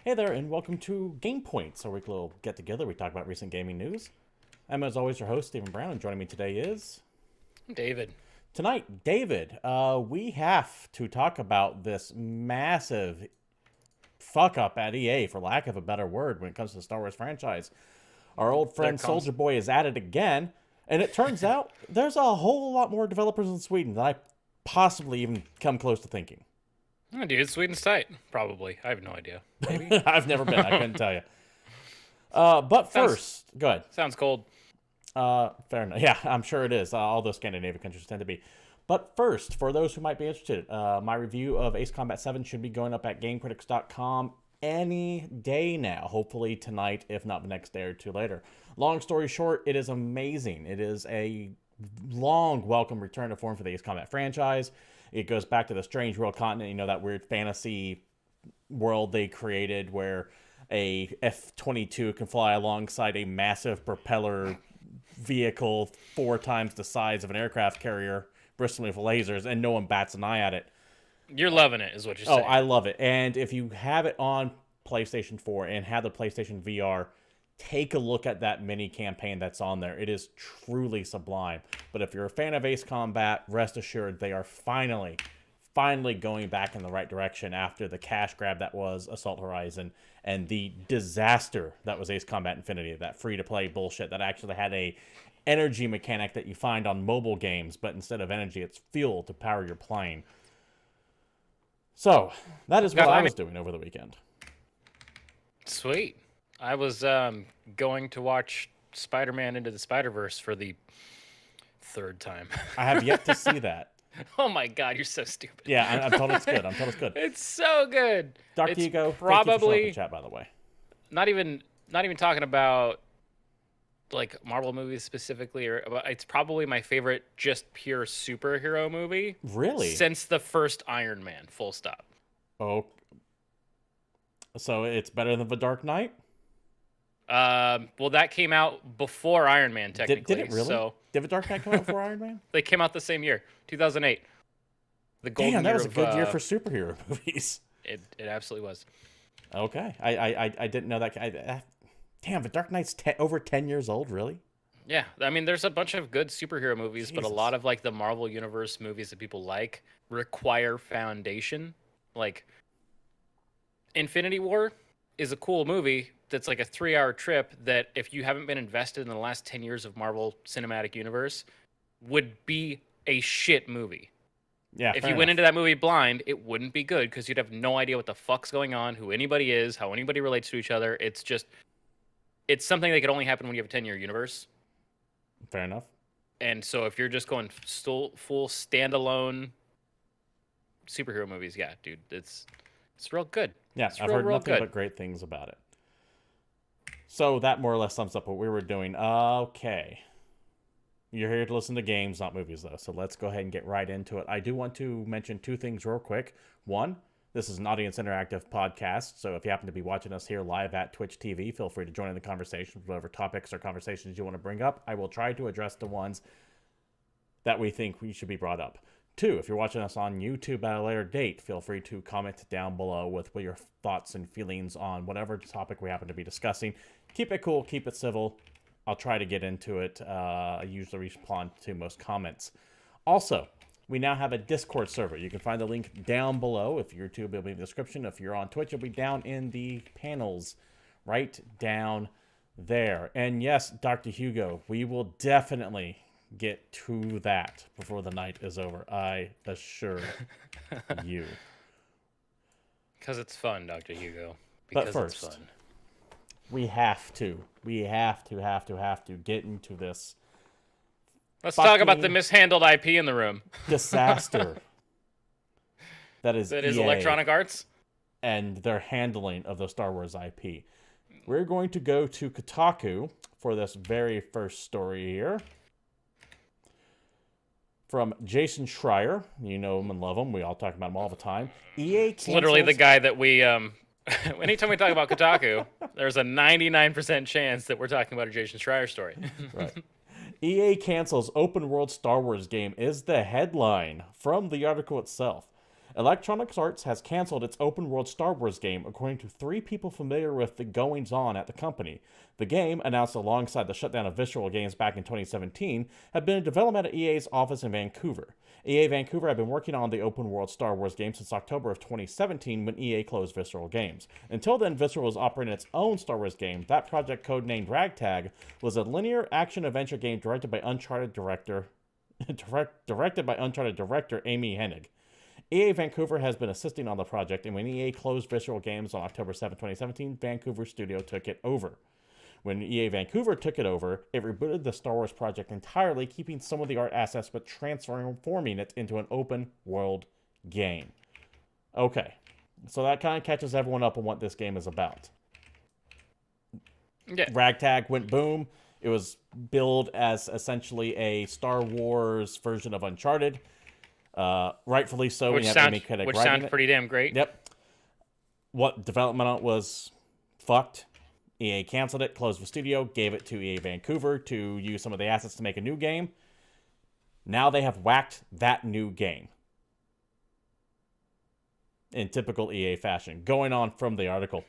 Hey there, and welcome to GamePoints, our weekly little get-together. We talk about recent gaming news. I'm, as always, your host, Stephen Brown, and joining me today is... David. Tonight, David, we have to talk about this massive fuck-up at EA, for lack of a better word, when it comes to the Star Wars franchise. Our old There friend comes. Soulja Boy is at it again, and it turns out there's a whole lot more developers in Sweden than I possibly even come close to thinking. Oh, dude, Sweden's tight. Probably. I have no idea. Maybe. I've never been, I couldn't tell you. But sounds first, go ahead. sounds cold. Fair enough. Yeah, I'm sure it is. All those Scandinavian countries tend to be. But first, for those who might be interested, my review of Ace Combat 7 should be going up at GameCritics.com any day now. Hopefully tonight, if not the next day or two later. Long story short, it is amazing. It is a long welcome return to form for the Ace Combat franchise. It goes back to the Strange World continent, that weird fantasy world they created where a F-22 can fly alongside a massive propeller vehicle 4 times the size of an aircraft carrier, bristling with lasers, and no one bats an eye at it. You're loving it, is what you're Oh, saying. I love it. And if you have it on PlayStation 4 and have the PlayStation VR, take a look at that mini campaign that's on there. It is truly sublime. But if you're a fan of Ace Combat, rest assured they are finally going back in the right direction after the cash grab that was Assault Horizon and the disaster that was Ace Combat Infinity, that free-to-play bullshit that actually had a energy mechanic that you find on mobile games, but instead of energy, it's fuel to power your plane. So, that is what I was doing over the weekend. Sweet. I was going to watch Spider-Man Into the Spider-Verse for the third time. I have yet to see that. Oh my god, you're so stupid. Yeah, I'm told it's good. I'm told it's good. It's so good. Dr. It's Hugo, thank you for showing up probably in chat, by the way. not even talking about like Marvel movies specifically, it's probably my favorite just pure superhero movie. Really? Since the first Iron Man, full stop. Oh. So it's better than The Dark Knight? Well, that came out before Iron Man, technically. Did it really? So Did The Dark Knight come out before Iron Man? they came out the same year, 2008. The golden Damn, that year was a good year of, for superhero movies. it absolutely was. Okay. I didn't know that. Damn, The Dark Knight's over 10 years old, really? Yeah, I mean, there's a bunch of good superhero movies, but a Jesus. lot of like the Marvel Universe movies that people like require foundation. Like Infinity War is a cool movie that's like a 3-hour trip that if you haven't been invested in the last 10 years of Marvel Cinematic Universe would be a shit movie. Yeah, If fair you went enough. into that movie blind, it wouldn't be good because you'd have no idea what the fuck's going on, who anybody is, how anybody relates to each other. It's something that could only happen when you have a 10-year universe. Fair enough. And so if you're just going full standalone superhero movies, yeah, dude, it's real good. Yeah, It's I've real, heard real nothing good. but great things about it. So that more or less sums up what we were doing. Okay. You're here to listen to games, not movies, though. So let's go ahead and get right into it. I do want to mention 2 things real quick. One, this is an audience interactive podcast. So if you happen to be watching us here live at Twitch TV, feel free to join in the conversation, whatever topics or conversations you want to bring up. I will try to address the ones that we think we should be brought up. 2, if you're watching us on YouTube at a later date, feel free to comment down below with what your thoughts and feelings on whatever topic we happen to be discussing. Keep it cool, keep it civil. I'll try to get into it. I usually respond to most comments. Also, we now have a Discord server. You can find the link down below. If you're YouTube, it'll be in the description. If you're on Twitch, it'll be down in the panels right down there. And yes, Dr. Hugo, we will definitely get to that before the night is over. I assure you. Because it's fun, Dr. Hugo. But Because first, it's fun. we have to get into this Let's talk about the fucking mishandled IP in the room. disaster that is That is EA Electronic Arts. and their handling of the Star Wars IP. We're going to go to Kotaku for this very first story here. From Jason Schreier. You know him and love him. We all talk about him all the time. EA It's literally the cancels- guy that we anytime we talk about Kotaku, there's a 99% chance that we're talking about a Jason Schreier story. Right. EA cancels open world Star Wars game is the headline from the article itself. Electronic Arts has canceled its open world Star Wars game, according to 3 people familiar with the goings on at the company. The game, announced alongside the shutdown of Visceral Games back in 2017, had been in development at EA's office in Vancouver. EA Vancouver had been working on the open world Star Wars game since October of 2017 when EA closed Visceral Games. Until then, Visceral was operating its own Star Wars game. That project, codenamed Ragtag, was a linear action-adventure game directed by Uncharted director Amy Hennig. EA Vancouver has been assisting on the project, and when EA closed Visceral Games on October 7, 2017, Vancouver Studio took it over. When EA Vancouver took it over, it rebooted the Star Wars project entirely, keeping some of the art assets but transforming it into an open world game. Okay, so that kind of catches everyone up on what this game is about. Yeah. Ragtag went boom. It was billed as essentially a Star Wars version of Uncharted. Rightfully so. Which sounds pretty damn great. Yep. What development on it was fucked. EA canceled it, closed the studio, gave it to EA Vancouver to use some of the assets to make a new game. Now they have whacked that new game. In typical EA fashion. Going on from the article.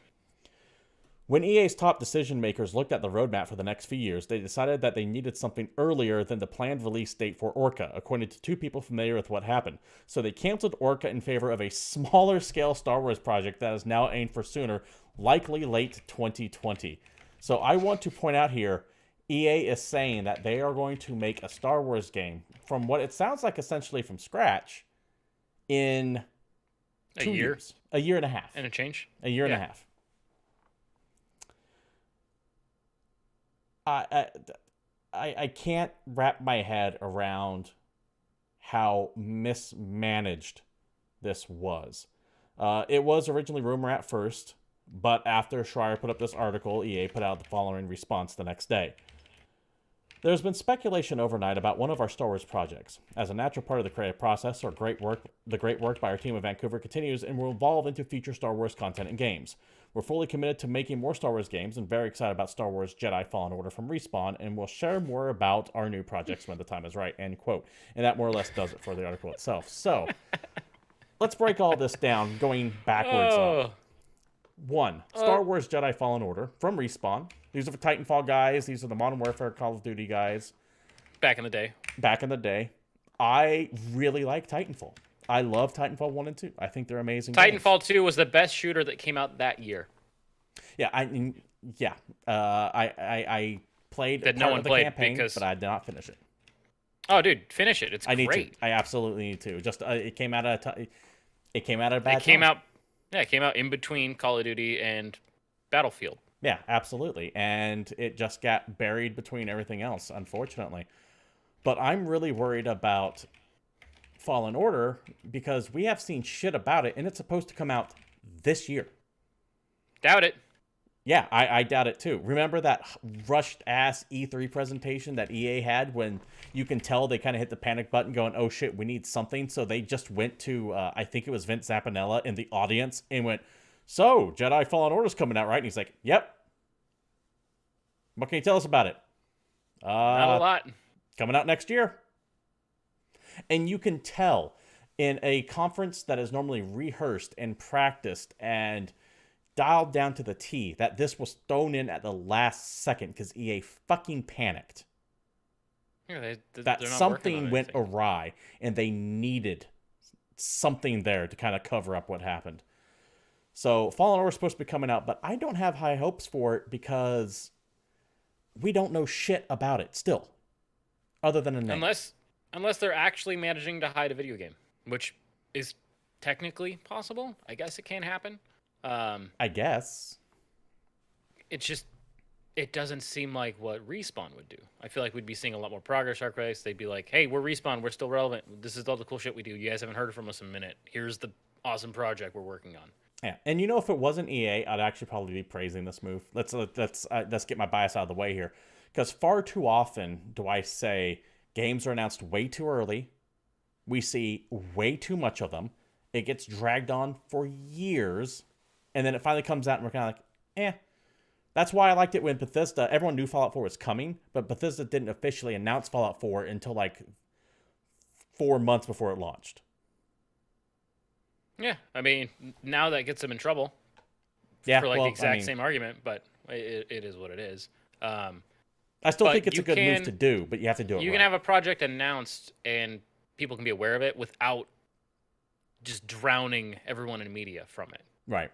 When EA's top decision makers looked at the roadmap for the next few years, they decided that they needed something earlier than the planned release date for Orca, according to 2 people familiar with what happened. So they canceled Orca in favor of a smaller scale Star Wars project that is now aimed for sooner, likely late 2020. So I want to point out here, EA is saying that they are going to make a Star Wars game from what it sounds like essentially from scratch in 2 years. A year and a half. And a change? A year and a half. I can't wrap my head around how mismanaged this was. It was originally rumor at first, but after Schreier put up this article, EA put out the following response the next day. There's been speculation overnight about one of our Star Wars projects. As a natural part of the creative process, the great work by our team in Vancouver continues and will evolve into future Star Wars content and games. We're fully committed to making more Star Wars games and very excited about Star Wars Jedi Fallen Order from Respawn, and we'll share more about our new projects when the time is right, end quote. And that more or less does it for the article itself. So, let's break all this down, going backwards up. 1. Star Wars Jedi Fallen Order from Respawn. These are the Titanfall guys. These are the Modern Warfare Call of Duty guys. Back in the day. I really like Titanfall. I love Titanfall 1 and 2. I think they're amazing Titanfall games. 2 was the best shooter that came out that year. Yeah, I played that part no one of the played campaign, because... but I did not finish it. Oh, dude, finish it. It's great. Need to. I absolutely need to. Just it came out of a bad time. It came out in between Call of Duty and Battlefield. Yeah, absolutely. And it just got buried between everything else, unfortunately. But I'm really worried about Fallen Order because we have seen shit about it, and it's supposed to come out this year. Doubt it. Yeah, I doubt it too. Remember that rushed-ass E3 presentation that EA had when you can tell they kind of hit the panic button going, oh shit, we need something? So they just went to, I think it was Vince Zampinella in the audience and went, so, Jedi Fallen Order's coming out, right? And he's like, yep. What can you tell us about it? Not a lot. Coming out next year. And you can tell in a conference that is normally rehearsed and practiced and dialed down to the T that this was thrown in at the last second because EA fucking panicked. Yeah, that something went awry and they needed something there to kind of cover up what happened. So Fallen Order is supposed to be coming out, but I don't have high hopes for it because we don't know shit about it still, other than a name. Unless they're actually managing to hide a video game, which is technically possible. I guess it can happen. I guess. It doesn't seem like what Respawn would do. I feel like we'd be seeing a lot more progress archives. They'd be like, hey, we're Respawn. We're still relevant. This is all the cool shit we do. You guys haven't heard from us in a minute. Here's the awesome project we're working on. Yeah, and you know, if it wasn't EA, I'd actually probably be praising this move. Let's get my bias out of the way here, because far too often do I say games are announced way too early. We see way too much of them. It gets dragged on for years, and then it finally comes out, and we're kind of like, eh. That's why I liked it when Bethesda. Everyone knew Fallout 4 was coming, but Bethesda didn't officially announce Fallout 4 until like 4 months before it launched. Yeah, I mean, now that gets him in trouble Yeah, for like well, the I exact mean, same argument, but it is what it is. Um, I still think but it's a good move to do, but you have to do it you can right. have a project announced and people can be aware of it without just drowning everyone in media from it. Right.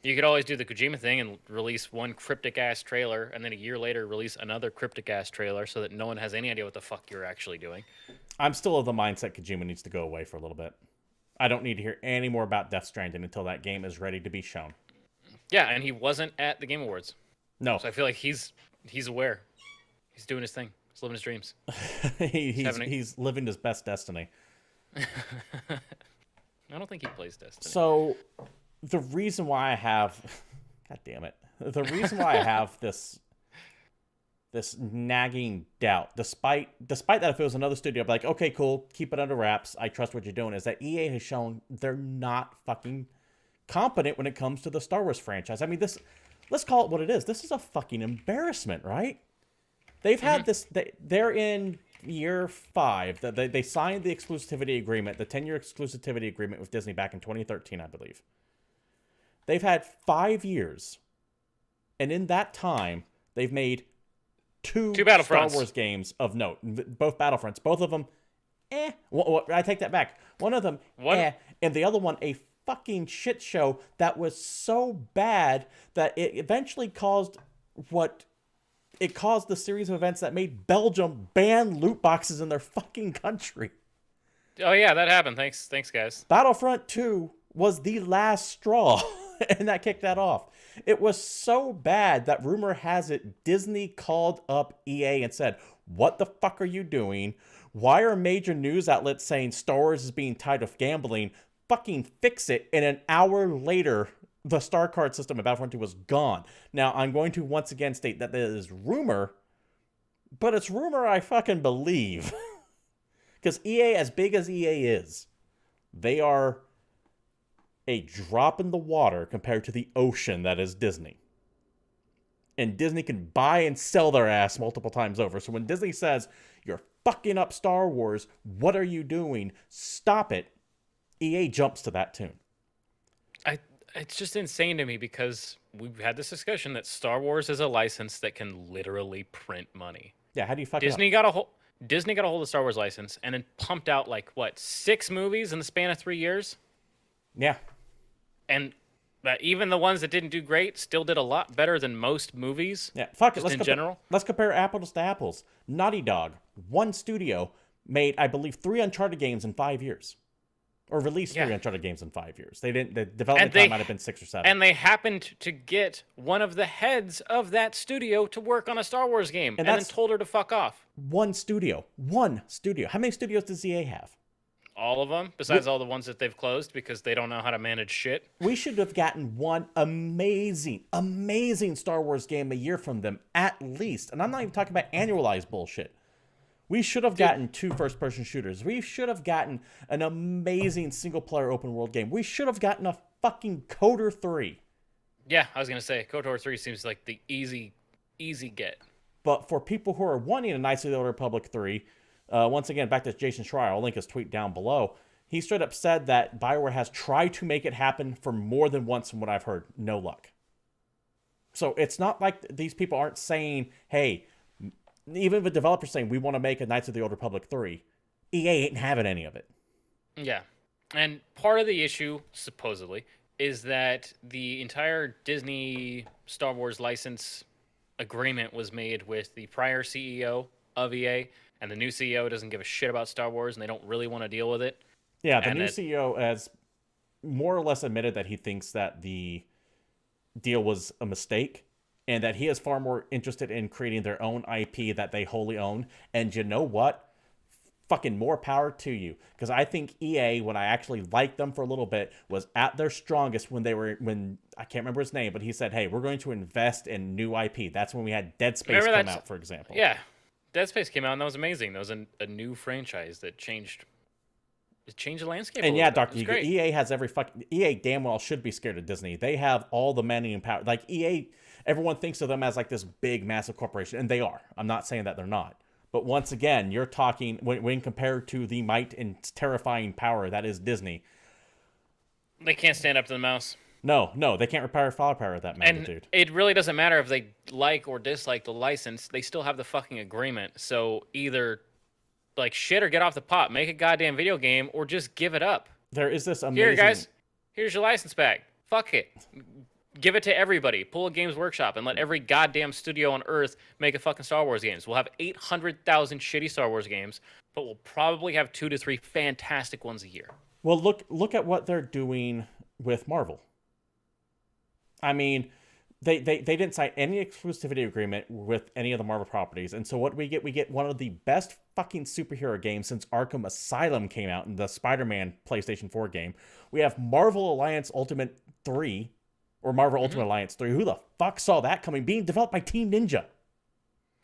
You could always do the Kojima thing and release one cryptic ass trailer, and then a year later release another cryptic ass trailer, so that no one has any idea what the fuck you're actually doing. I'm still of the mindset Kojima needs to go away for a little bit. I don't need to hear any more about Death Stranding until that game is ready to be shown. Yeah, and he wasn't at the Game Awards, No, so I feel like he's aware. He's doing his thing. He's living his dreams. he's living his best destiny. I don't think he plays Destiny. So, the reason why I have, God damn it, the reason why I have this nagging doubt, despite that if it was another studio, I'd be like, okay, cool, keep it under wraps. I trust what you're doing. Is that EA has shown they're not fucking competent when it comes to the Star Wars franchise. I mean, let's call it what it is. This is a fucking embarrassment, right? They've had this. They're in year 5. They signed the exclusivity agreement, the 10-year exclusivity agreement with Disney back in 2013, I believe. They've had 5 years, and in that time, they've made two Star Wars games of note. Both Battlefronts, both of them, Well, I take that back. One of them, and the other one, a fucking shit show that was so bad that it eventually caused the series of events that made Belgium ban loot boxes in their fucking country. Oh yeah, that happened. Thanks guys. Battlefront 2 was the last straw, and that kicked that off. It was so bad that rumor has it Disney called up EA and said, "What the fuck are you doing? Why are major news outlets saying Star Wars is being tied with gambling? Fucking fix it." And an hour later, the star card system of Battlefront 2 was gone. Now, I'm going to once again state that there is rumor, but it's rumor I fucking believe. Because EA, as big as EA is, they are a drop in the water compared to the ocean that is Disney. And Disney can buy and sell their ass multiple times over. So when Disney says, "You're fucking up Star Wars, what are you doing? Stop it," EA jumps to that tune. It's just insane to me because we've had this discussion that Star Wars is a license that can literally print money. Yeah, how do you fuck Disney it got a hold Disney got a hold of the Star Wars license and then pumped out like what 6 movies in the span of 3 years? Yeah. And even the ones that didn't do great still did a lot better than most movies. Yeah, fuck it. Let's compare apples to apples. Naughty Dog, one studio, made, I believe, 3 Uncharted games in 5 years. Or released 3 Uncharted games in 5 years. The development time might have been 6 or 7. And they happened to get one of the heads of that studio to work on a Star Wars game and then told her to fuck off. One studio. How many studios does EA have? All of them, besides all the ones that they've closed because they don't know how to manage shit. We should have gotten one amazing Star Wars game a year from them, at least. And I'm not even talking about annualized bullshit. We should have gotten 2 first-person shooters. We should have gotten an amazing single-player open-world game. We should have gotten a fucking KOTOR 3. Yeah, I was going to say, KOTOR 3 seems like the easy get. But for people who are wanting a Knights of the Old Republic 3, once again, back to Jason Schreier, I'll link his tweet down below. He straight up said that BioWare has tried to make it happen for more than once from what I've heard. No luck. So it's not like these people aren't saying, hey, even the developers saying, we want to make a Knights of the Old Republic 3. EA ain't having any of it. Yeah. And part of the issue, supposedly, is that the entire Disney Star Wars license agreement was made with the prior CEO of EA, and the new CEO doesn't give a shit about Star Wars, and they don't really want to deal with it. Yeah, the new CEO has more or less admitted that he thinks that the deal was a mistake, and that he is far more interested in creating their own IP that they wholly own. And you know what? Fucking more power to you. Because I think EA, when I actually liked them for a little bit, was at their strongest when I can't remember his name, but he said, hey, we're going to invest in new IP. That's when we had Dead Space come out, for example. Yeah. Dead Space came out, and that was amazing. That was a new franchise that changed the landscape. And yeah, Dr. EA has EA damn well should be scared of Disney. They have all the money and power. Like EA, everyone thinks of them as like this big, massive corporation, and they are. I'm not saying that they're not. But once again, you're talking, when compared to the might and terrifying power that is Disney, They can't stand up to the mouse. No, they can't repair firepower at that And magnitude. it really doesn't matter if they like or dislike the license. They still have the fucking agreement. So either like shit or get off the pot, make a goddamn video game, or just give it up. There is this Here, amazing. guys, here's your license back. Fuck it. Give it to everybody. Pull a Games Workshop and let every goddamn studio on Earth make a fucking Star Wars games. We'll have 800,000 shitty Star Wars games, but we'll probably have 2 to 3 fantastic ones a year. Well, look at what they're doing with Marvel. I mean, they didn't sign any exclusivity agreement with any of the Marvel properties, and so what we get one of the best fucking superhero games since Arkham Asylum came out in the Spider-Man PlayStation 4 game. We have Marvel Alliance Ultimate 3 or Marvel Ultimate Alliance 3. Who the fuck saw that coming? Being developed by Team Ninja.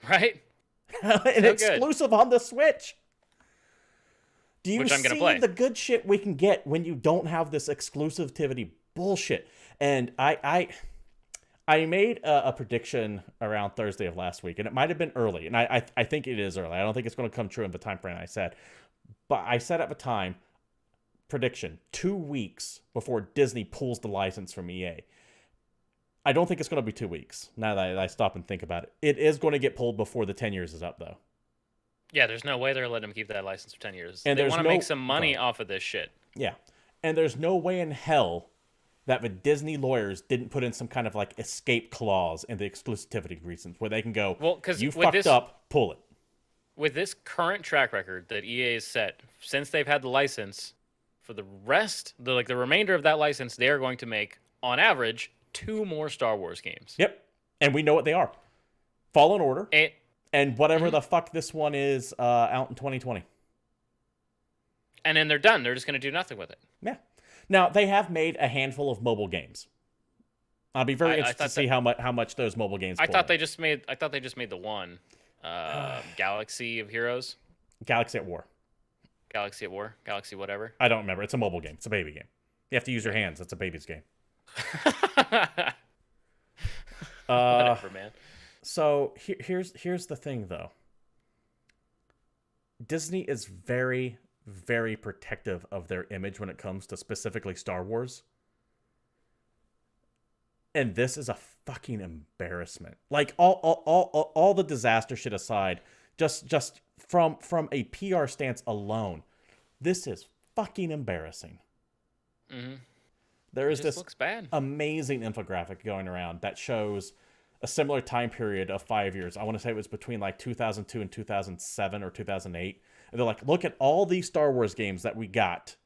Right? And So exclusive on the Switch. Do you Which I'm gonna see play. the good shit we can get when you don't have this exclusivity bullshit? And I made a prediction around Thursday of last week, and it might have been early, and I think it is early. I don't think it's going to come true in the time frame I said. But I set up a time prediction 2 weeks before Disney pulls the license from EA. I don't think it's going to be 2 weeks, now that I stop and think about it. It is going to get pulled before the 10 years is up, though. Yeah, there's no way they're letting them keep that license for 10 years. And they there's want to no- make some money off of this shit. Yeah. And there's no way in hell that the Disney lawyers didn't put in some kind of like escape clause in the exclusivity reasons where they can go, Well, 'cause you with fucked this- up, pull it. With this current track record that EA has set since they've had the license, for the remainder of that license, they are going to make, on average, 2 more Star Wars games. Yep. And we know what they are. Fallen Order and whatever Mhm. the fuck this one is out in 2020. And then they're done. They're just going to do nothing with it. Yeah. Now, they have made a handful of mobile games. I'll be very interested to see how much those mobile games I pull thought in. they just made the one, Galaxy of Heroes, Galaxy at War. Galaxy at War, Galaxy whatever. I don't remember. It's a mobile game. It's a baby game. You have to use your hands. It's a baby's game. Whatever, man. So here's the thing, though. Disney is very, very protective of their image when it comes to specifically Star Wars. And this is a fucking embarrassment. Like all the disaster shit aside, just from a PR stance alone, this is fucking embarrassing. Mm-hmm. There is It this just looks bad. amazing infographic going around that shows a similar time period of 5 years. I want to say it was between like 2002 and 2007 or 2008. And they're like, look at all these Star Wars games that we got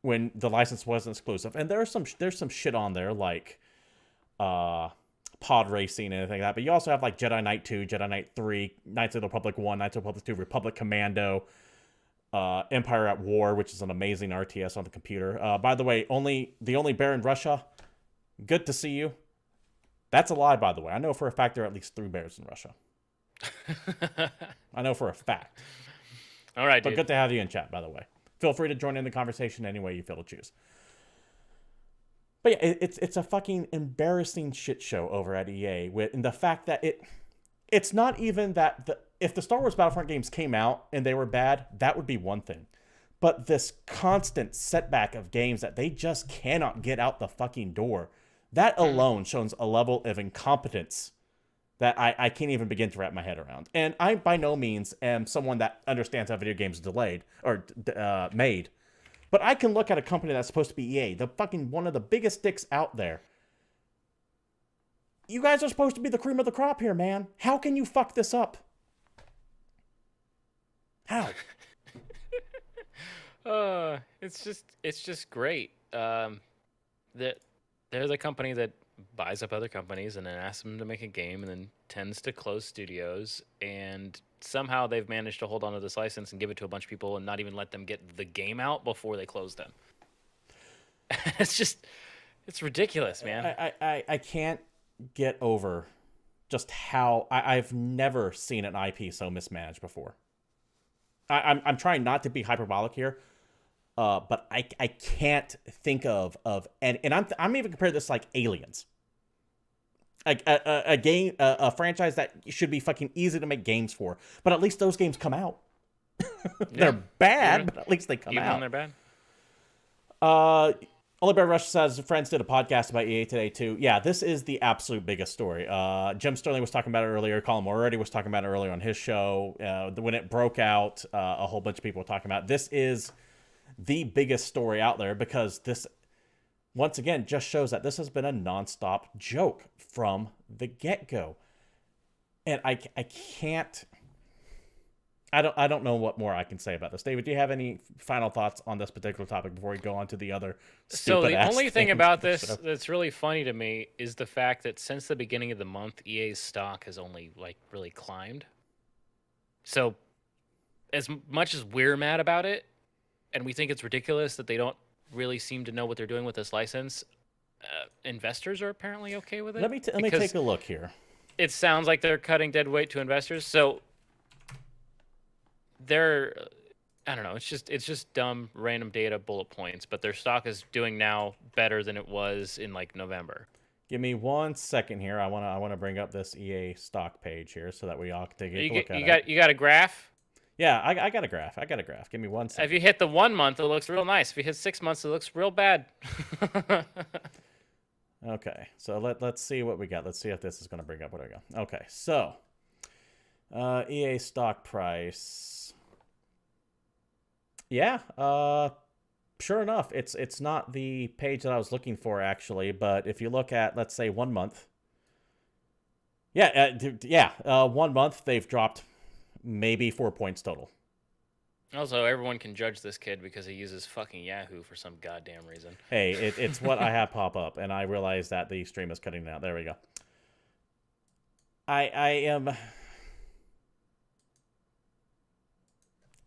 when the license wasn't exclusive. And there's some shit on there like pod racing and anything like that. But you also have like Jedi Knight 2, Jedi Knight 3, Knights of the Republic 1, Knights of the Republic 2, Republic Commando, Empire at War, which is an amazing RTS on the computer. By the way, the only bear in Russia. Good to see you. That's a lie, by the way. I know for a fact there are at least 3 bears in Russia. I know for a fact. All right, But dude. good to have you in chat, by the way. Feel free to join in the conversation any way you feel to choose. But yeah, it's a fucking embarrassing shit show over at EA with and the fact that it's not even that if the Star Wars Battlefront games came out and they were bad, that would be one thing. But this constant setback of games that they just cannot get out the fucking door, that alone shows a level of incompetence that I can't even begin to wrap my head around. And I by no means am someone that understands how video games are delayed or made. But I can look at a company that's supposed to be EA, the fucking one of the biggest dicks out there. You guys are supposed to be the cream of the crop here, man. How can you fuck this up? How? It's just great. That they're the company that buys up other companies and then asks them to make a game and then tends to close studios, and somehow they've managed to hold on to this license and give it to a bunch of people and not even let them get the game out before they close them. It's ridiculous, man. I can't get over just how I've never seen an IP so mismanaged before. I'm trying not to be hyperbolic here, but I can't think of and I'm even comparing this like Aliens, like a game a franchise that should be fucking easy to make games for, but at least those games come out. They're bad, but at least they come Even out. when they're bad. Only Bear Rush says friends did a podcast about EA today too. Yeah, this is the absolute biggest story. Jim Sterling was talking about it earlier. Colin Moretti was talking about it earlier on his show. When it broke out, a whole bunch of people were talking about it. This is the biggest story out there because this, once again, just shows that this has been a nonstop joke from the get-go. And I can't... I don't know what more I can say about this. David, do you have any final thoughts on this particular topic before we go on to the other So the only thing about this So, that's really funny to me is the fact that since the beginning of the month, EA's stock has only like really climbed. So as much as we're mad about it, and we think it's ridiculous that they don't really seem to know what they're doing with this license, investors are apparently okay with it. let me take a look here. It sounds like they're cutting dead weight to investors. So they're, I don't know, it's just dumb random data bullet points, but their stock is doing now better than it was in like November. Give me 1 second here. I want to bring up this EA stock page here so that we all can take a look at it. You got a graph? Yeah, I got a graph. Give me 1 second. If you hit the 1 month, it looks real nice. If you hit 6 months, it looks real bad. Okay, so let's see what we got. Let's see if this is going to bring up what I got. Okay, so EA stock price. Yeah, sure enough, it's not the page that I was looking for actually, but if you look at, let's say, 1 month. Yeah, 1 month they've dropped maybe 4 points total. Also, everyone can judge this kid because he uses fucking Yahoo for some goddamn reason. Hey, it's what I have pop up, and I realize that the stream is cutting out. There we go. I am...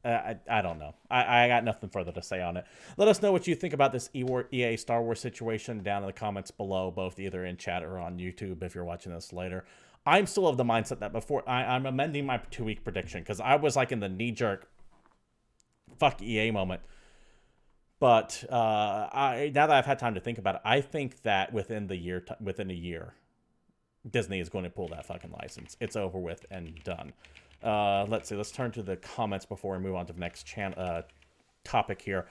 I don't know. I got nothing further to say on it. Let us know what you think about this EA Star Wars situation down in the comments below, both either in chat or on YouTube if you're watching this later. I'm still of the mindset that before... I'm amending my 2-week prediction because I was like in the knee-jerk fuck EA moment. But now that I've had time to think about it, I think that within a year, Disney is going to pull that fucking license. It's over with and done. Let's see. Let's turn to the comments before we move on to the next topic here.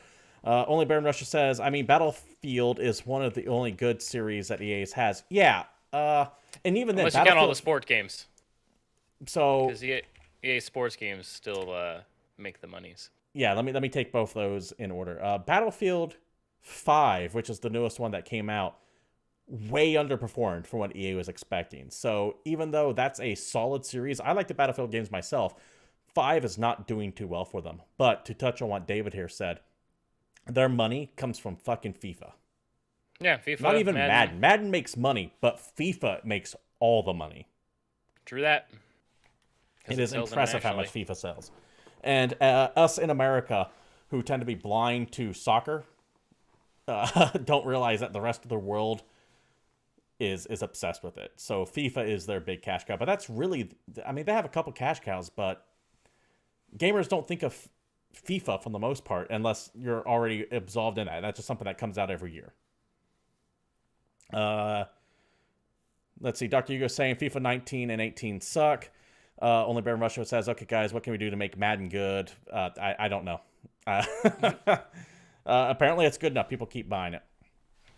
Only Baron Russia says, I mean, Battlefield is one of the only good series that EA has. Yeah. And even then, unless you count all the sport games. So because EA sports games still make the monies. Yeah, let me take both those in order. Battlefield 5, which is the newest one that came out, way underperformed for what EA was expecting. So even though that's a solid series, I like the Battlefield games myself. 5 is not doing too well for them. But to touch on what David here said, their money comes from fucking FIFA. Yeah, FIFA. Not even Madden. Madden makes money, but FIFA makes all the money. True that. It is impressive how much FIFA sells. And us in America, who tend to be blind to soccer, don't realize that the rest of the world is obsessed with it. So FIFA is their big cash cow. But that's really... I mean, they have a couple cash cows, but gamers don't think of FIFA for the most part unless you're already absolved in that. That's just something that comes out every year. Let's see. Dr. Hugo saying FIFA 19 and 18 suck. Only Baron Russia says, okay, guys, what can we do to make Madden good? I don't know. Apparently it's good enough. People keep buying it.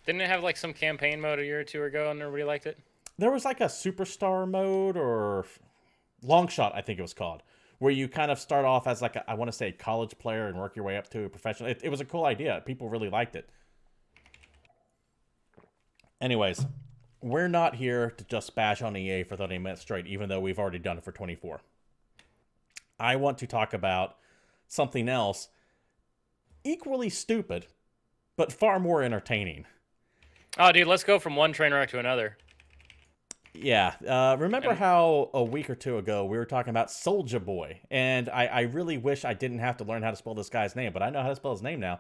Didn't it have like some campaign mode a year or two ago and everybody liked it? There was like a superstar mode or long shot, I think it was called, where you kind of start off as like I want to say a college player and work your way up to a professional. It was a cool idea. People really liked it. Anyways, we're not here to just bash on EA for 30 minutes straight, even though we've already done it for 24. I want to talk about something else equally stupid, but far more entertaining. Oh, dude, let's go from one train wreck to another. Yeah. Remember how a week or two ago we were talking about Soulja Boy? And I really wish I didn't have to learn how to spell this guy's name, but I know how to spell his name now.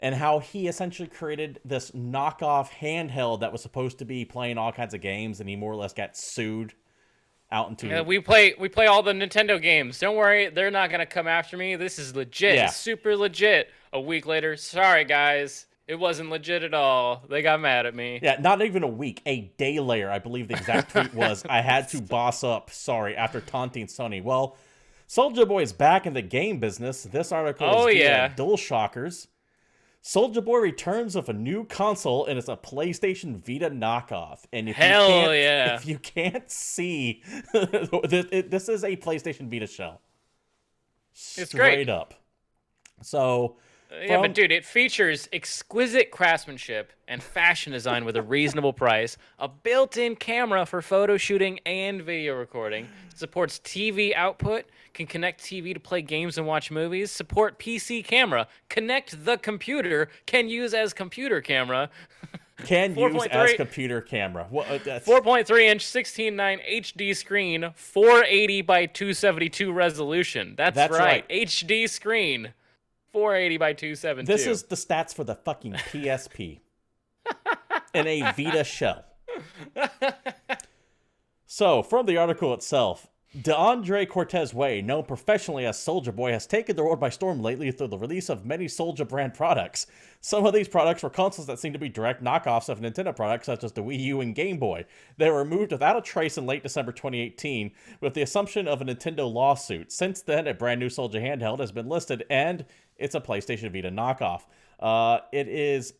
And how he essentially created this knockoff handheld that was supposed to be playing all kinds of games, and he more or less got sued out into... Yeah, we play all the Nintendo games. Don't worry, they're not going to come after me. This is legit. Yeah. It's super legit. A week later, sorry, guys. It wasn't legit at all. They got mad at me. Yeah, not even a week. A day later, I believe the exact tweet was, I had to boss up, sorry, after taunting Sony. Well, Soulja Boy is back in the game business. This article is via DualShockers. Soulja Boy returns with a new console, and it's a PlayStation Vita knockoff. And if Hell yeah. if you can't see, this is a PlayStation Vita shell. It's Straight great. up. So, Yeah, but dude, it features exquisite craftsmanship and fashion design with a reasonable price, a built-in camera for photo shooting and video recording, supports TV output, can connect TV to play games and watch movies, support PC camera, connect the computer, can use as computer camera. can use 4.3 as computer camera. What? That's 4.3-inch 16:9 HD screen, 480 by 272 resolution. That's right. HD screen. 480 by 272. This is the stats for the fucking PSP in a Vita shell. So, from the article itself, DeAndre Cortez Way, known professionally as Soulja Boy, has taken the world by storm lately through the release of many Soulja brand products. Some of these products were consoles that seem to be direct knockoffs of Nintendo products such as the Wii U and Game Boy. They were removed without a trace in late December 2018 with the assumption of a Nintendo lawsuit. Since then, a brand new Soulja handheld has been listed, and it's a PlayStation Vita knockoff. It is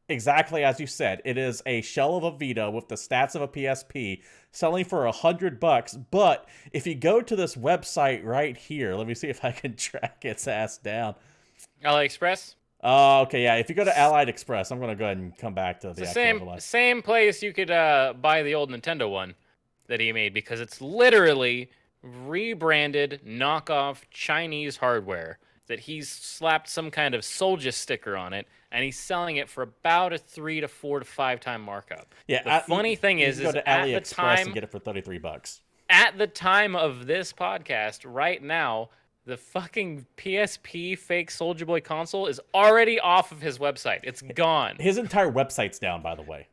exactly as you said. It is a shell of a Vita with the stats of a PSP, selling for $100. But if you go to this website right here, let me see if I can track its ass down. AliExpress. Okay, yeah. If you go to Allied Express, I'm gonna go ahead and come back to the same place you could buy the old Nintendo one that he made, because it's literally rebranded knockoff Chinese hardware that he's slapped some kind of Soulja sticker on it, and he's selling it for about a 3 to 4 to 5 time markup. Yeah. The funny thing is go to at the AliExpress time and get it for $33. at the time of this podcast, right now, the fucking PSP fake Soulja Boy console is already off of his website. It's gone. His entire website's down, by the way.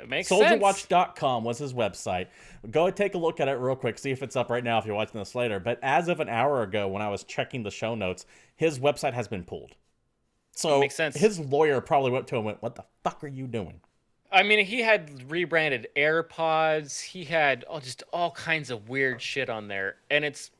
It makes sense. SouljaWatch.com was his website. Go and take a look at it real quick. See if it's up right now if you're watching this later. But as of an hour ago, when I was checking the show notes, his website has been pulled. So makes sense. His lawyer probably went to him and went, "What the fuck are you doing?" I mean, he had rebranded AirPods. He had just all kinds of weird shit on there. And it's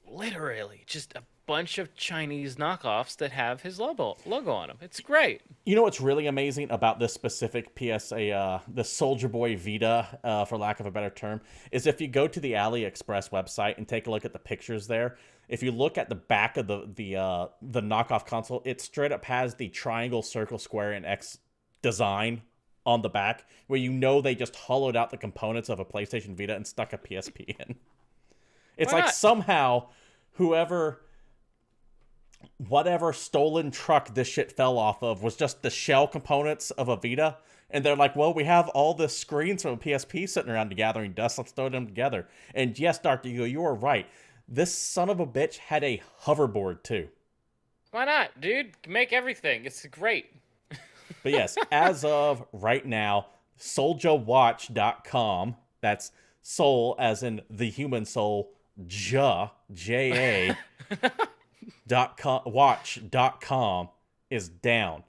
literally just a bunch of Chinese knockoffs that have his logo on them. It's great. You know what's really amazing about this specific PSA, the Soulja Boy Vita, for lack of a better term, is if you go to the AliExpress website and take a look at the pictures there, if you look at the back of the knockoff console, it straight up has the triangle, circle, square, and X design on the back, where you know they just hollowed out the components of a PlayStation Vita and stuck a PSP in. It's Why like not? somehow whatever stolen truck this shit fell off of was just the shell components of a Vita. And they're like, well, we have all the screens from a PSP sitting around gathering dust. Let's throw them together. And yes, Dr. Yu, you are right. This son of a bitch had a hoverboard too. Why not, dude? Make everything. It's great. But yes, as of right now, SouljaWatch.com, that's soul as in the human soul, J-A, watch.com is down.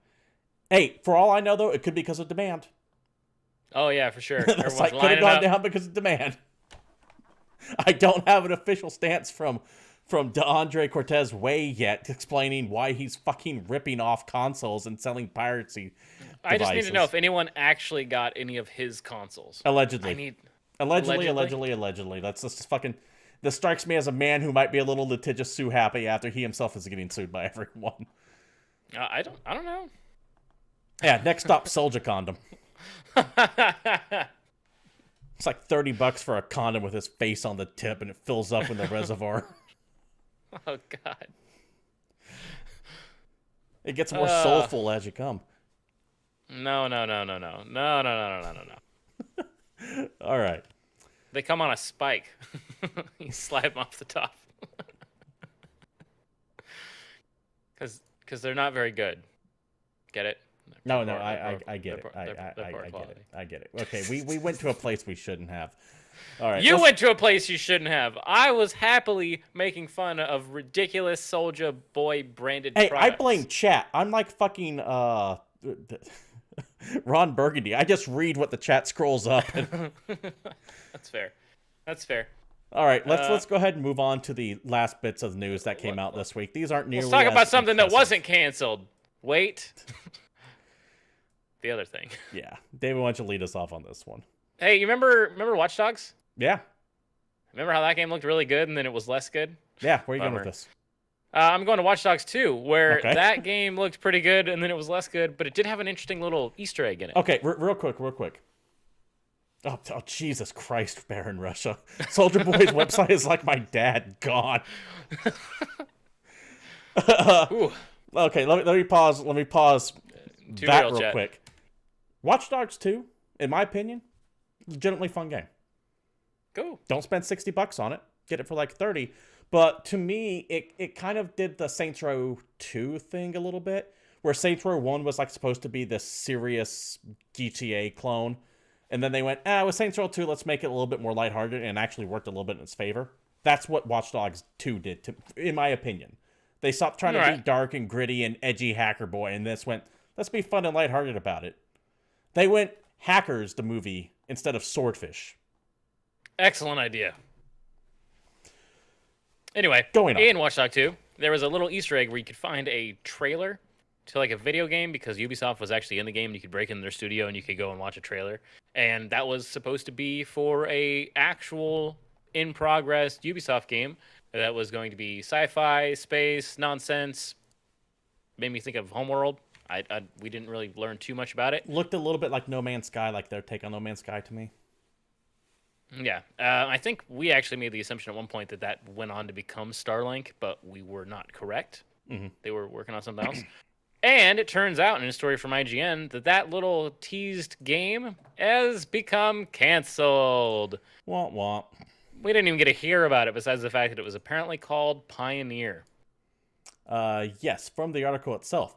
Hey, for all I know, though, it could be because of demand. Oh, yeah, for sure. The Everyone's site could have lining gone up. down because of demand. I don't have an official stance from DeAndre Cortez Way yet explaining why he's fucking ripping off consoles and selling piracy devices. I just need to know if anyone actually got any of his consoles. Allegedly. Allegedly. That's just fucking... This strikes me as a man who might be a little litigious sue happy after he himself is getting sued by everyone. I don't know. Yeah, next stop, Soulja condom. It's like $30 for a condom with his face on the tip, and it fills up in the reservoir. Oh God. It gets more soulful as you come. No. All right. They come on a spike. You slide them off the top. Because they're not very good. Get it? No, I get it. I get it. Okay, we went to a place we shouldn't have. All right. You went to a place you shouldn't have. I was happily making fun of ridiculous Soulja Boy branded products. I blame chat. I'm like fucking Ron Burgundy. I just read what the chat scrolls up. That's fair. All right, let's go ahead and move on to the last bits of news that came out this week. These aren't nearly. Let's talk about something impressive. that wasn't canceled. wait. The other thing. Yeah, David, why don't you lead us off on this one? Hey, you remember Watch Dogs? Yeah, Remember how that game looked really good and then it was less good? yeah. Where are you going Bummer. with this? I'm going to Watch Dogs 2, where Okay. that game looked pretty good and then it was less good, but it did have an interesting little Easter egg in it. Okay, real quick. Oh, Jesus Christ, Baron Russia. Soldier Boy's website is like my dad. Gone. Ooh, Okay, let me pause. Let me pause Too that real, real chat. quick. Watch Dogs 2, in my opinion, legitimately fun game. Cool. Don't spend $60 on it. Get it for like 30. But to me, it kind of did the Saints Row 2 thing a little bit, where Saints Row 1 was like supposed to be this serious GTA clone. And then they went, with Saints Row 2, let's make it a little bit more lighthearted, and actually worked a little bit in its favor. That's what Watch Dogs 2 did, in my opinion. They stopped trying to be dark and gritty and edgy hacker boy, and this went, let's be fun and lighthearted about it. They went Hackers, the movie, instead of Swordfish. Excellent idea. Anyway, Going on. in Watch Dogs 2, there was a little Easter egg where you could find a trailer to like a video game because Ubisoft was actually in the game and you could break into their studio and you could go and watch a trailer. And that was supposed to be for a actual in-progress Ubisoft game that was going to be sci-fi, space, nonsense. Made me think of Homeworld. We didn't really learn too much about it. Looked a little bit like No Man's Sky, like their take on No Man's Sky to me. Yeah, I think we actually made the assumption at one point that that went on to become Starlink, but we were not correct. Mm-hmm. They were working on something else. And it turns out in a story from IGN that that little teased game has become canceled. Womp womp. We didn't even get to hear about it besides the fact that it was apparently called Pioneer. Yes, from the article itself.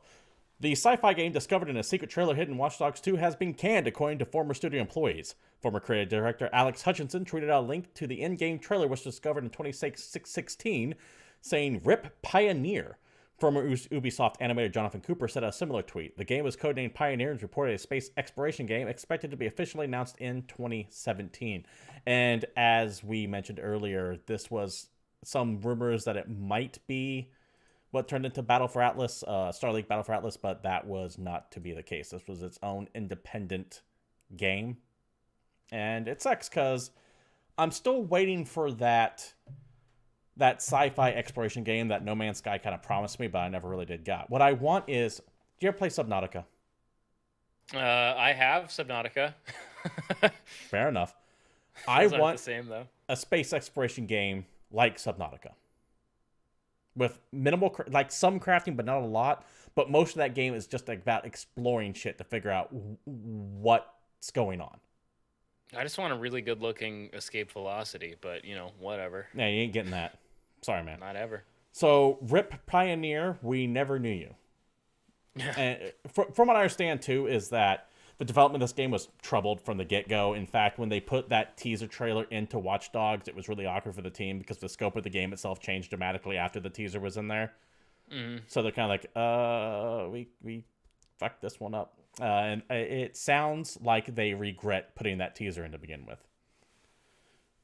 The sci-fi game discovered in a secret trailer hidden in Watch Dogs 2 has been canned, according to former studio employees. Former creative director Alex Hutchinson tweeted out a link to the in-game trailer, which was discovered in 2016, saying, "Rip Pioneer." Former Ubisoft animator Jonathan Cooper said a similar tweet. The game was codenamed Pioneer and is reported a space exploration game expected to be officially announced in 2017. And as we mentioned earlier, this was some rumors that it might be what turned into Battle for Atlas, Starlink Battle for Atlas, but that was not to be the case. This was its own independent game. And it sucks because I'm still waiting for that sci-fi exploration game that No Man's Sky kind of promised me, but I never really did got. What I want is, do you ever play Subnautica? I have Subnautica. Fair enough. I Those aren't want the same though. a space exploration game like Subnautica. With minimal, like some crafting, but not a lot. But most of that game is just about exploring shit to figure out what's going on. I just want a really good looking escape velocity, but you know, whatever. Yeah, you ain't getting that. Sorry, man. Not ever. So, Rip Pioneer, we never knew you. And from what I understand, too, is that the development of this game was troubled from the get-go. In fact, when they put that teaser trailer into Watch Dogs, it was really awkward for the team because the scope of the game itself changed dramatically after the teaser was in there. Mm-hmm. So they're kind of like, we fucked this one up. And it sounds like they regret putting that teaser in to begin with.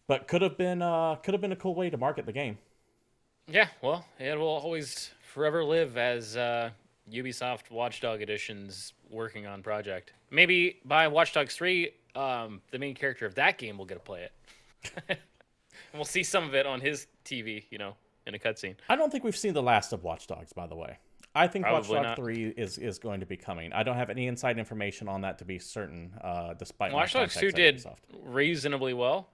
But could have been a cool way to market the game. Yeah, well, it will always forever live as Ubisoft Watchdog Edition's working on project. Maybe by Watch Dogs 3, the main character of that game will get to play it. And we'll see some of it on his TV, you know, in a cutscene. I don't think we've seen the last of Watch Dogs, by the way. I think Probably Watch not. Dogs 3 is going to be coming. I don't have any inside information on that to be certain, despite my Watch Dogs 2 contacts at did Ubisoft. reasonably well,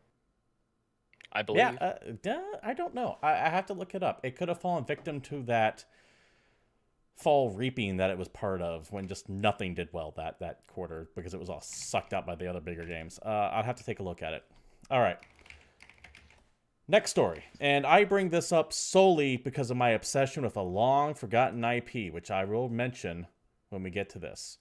I believe. Yeah, I don't know. I have to look it up. It could have fallen victim to that fall reaping that it was part of when just nothing did well that quarter because it was all sucked up by the other bigger games. I'll have to take a look at it. All right. Next story. And I bring this up solely because of my obsession with a long-forgotten IP, which I will mention when we get to this.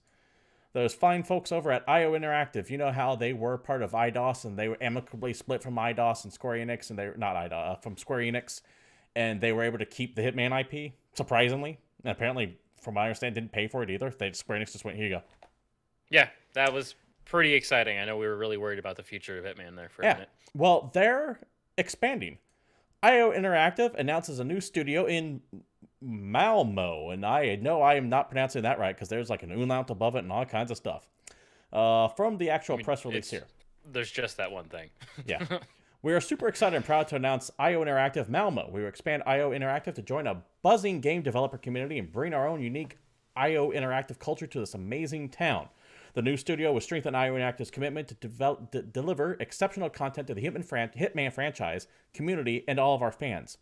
Those fine folks over at IO Interactive, you know how they were part of IDOS and they were amicably split from IDOS and Square Enix, and they're not IDOS, from Square Enix, and they were able to keep the Hitman IP, surprisingly. And apparently, from what I understand, didn't pay for it either. Square Enix just went, here you go. Yeah, that was pretty exciting. I know we were really worried about the future of Hitman there for a minute. Well, they're expanding. IO Interactive announces a new studio in Malmo, and I know I am not pronouncing that right because there's like an umlaut above it and all kinds of stuff. From the actual press release here. There's just that one thing. Yeah. We are super excited and proud to announce IO Interactive Malmo. We will expand IO Interactive to join a buzzing game developer community and bring our own unique IO Interactive culture to this amazing town. The new studio will strengthen IO Interactive's commitment to deliver exceptional content to the Hitman franchise, community, and all of our fans.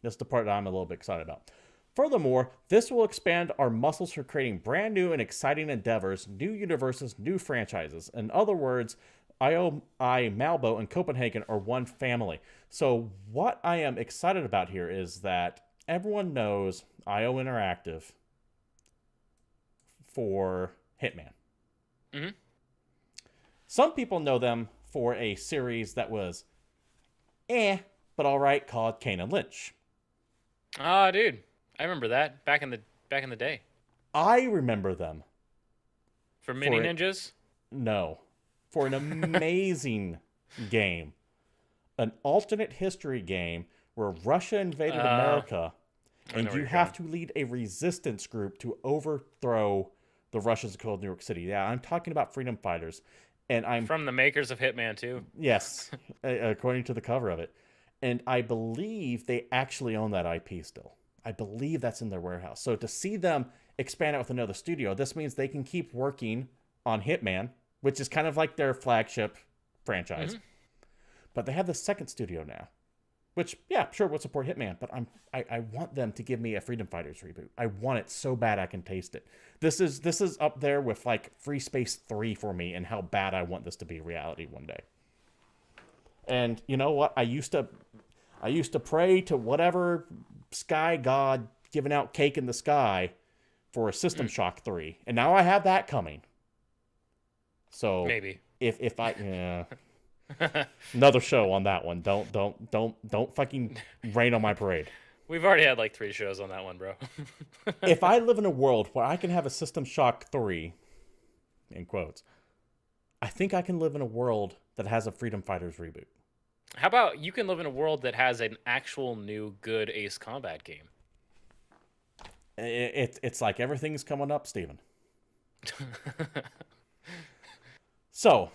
That's the part that I'm a little bit excited about. Furthermore, this will expand our muscles for creating brand new and exciting endeavors, new universes, new franchises. In other words, Malbo, and Copenhagen are one family. So what I am excited about here is that everyone knows IO Interactive for Hitman. Mm-hmm. Some people know them for a series that was but all right, called Kane and Lynch. Ah, dude, I remember that back in the day. I remember them for Mini Ninjas. No, for an amazing game, an alternate history game where Russia invaded America, and you have to lead a resistance group to overthrow the Russians called New York City. Yeah, I'm talking about freedom fighters, and I'm from the makers of Hitman 2. Yes, according to the cover of it, and I believe they actually own that IP still. I believe that's in their warehouse. So to see them expand it with another studio, this means they can keep working on Hitman, which is kind of like their flagship franchise. Mm-hmm. But they have the second studio now, which, yeah, sure, we'll support Hitman, but I want them to give me a Freedom Fighters reboot. I want it so bad I can taste it. This is up there with like Free Space 3 for me and how bad I want this to be reality one day. And you know what? I used to pray to whatever sky god giving out cake in the sky for a System Shock 3, and now I have that coming. So maybe if I another show on that one. Don't fucking rain on my parade. We've already had like 3 shows on that one, bro. If I live in a world where I can have a System Shock 3, in quotes, I think I can live in a world that has a Freedom Fighters reboot. How about you can live in a world that has an actual new good Ace Combat game? It's like everything's coming up, Steven. So,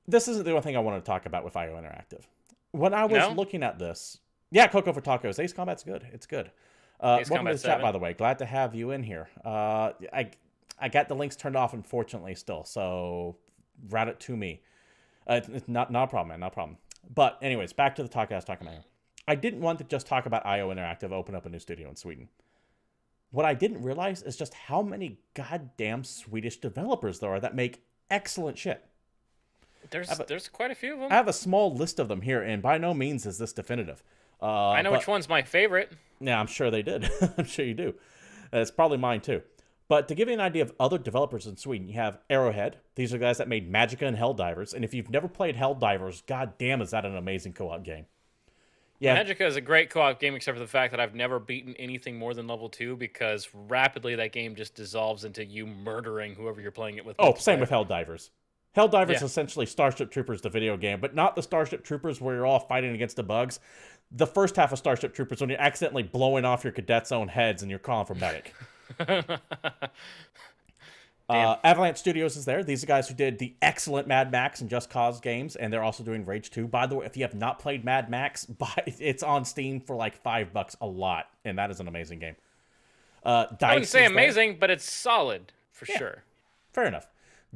this isn't the only thing I want to talk about with IO Interactive. When I was looking at this, yeah, Coco for Tacos, Ace Combat's good. It's good. Welcome to the chat, by the way. Glad to have you in here. I got the links turned off, unfortunately, still. So, route it to me. It's not a problem, man. Not a problem. But anyways, back to the talk I was talking about. I didn't want to just talk about IO Interactive open up a new studio in Sweden. What I didn't realize is just how many goddamn Swedish developers there are that make excellent shit. There's quite a few of them. I have a small list of them here, and by no means is this definitive. I know which one's my favorite. Yeah, I'm sure they did. I'm sure you do. It's probably mine too. But to give you an idea of other developers in Sweden, you have Arrowhead. These are guys that made Magicka and Helldivers. And if you've never played Helldivers, goddamn, is that an amazing co-op game. Yeah, Magicka is a great co-op game, except for the fact that I've never beaten anything more than level 2, because rapidly that game just dissolves into you murdering whoever you're playing it with. Oh, same with Helldivers. Helldivers is essentially Starship Troopers, the video game, but not the Starship Troopers where you're all fighting against the bugs. The first half of Starship Troopers when you're accidentally blowing off your cadets' own heads and you're calling for medic. Avalanche Studios is there. These are guys who did the excellent Mad Max and Just Cause games, and they're also doing Rage 2. By the way, if you have not played Mad Max, it's on Steam for like $5 a lot, and that is an amazing game. I wouldn't say amazing, but it's solid for sure. Fair enough.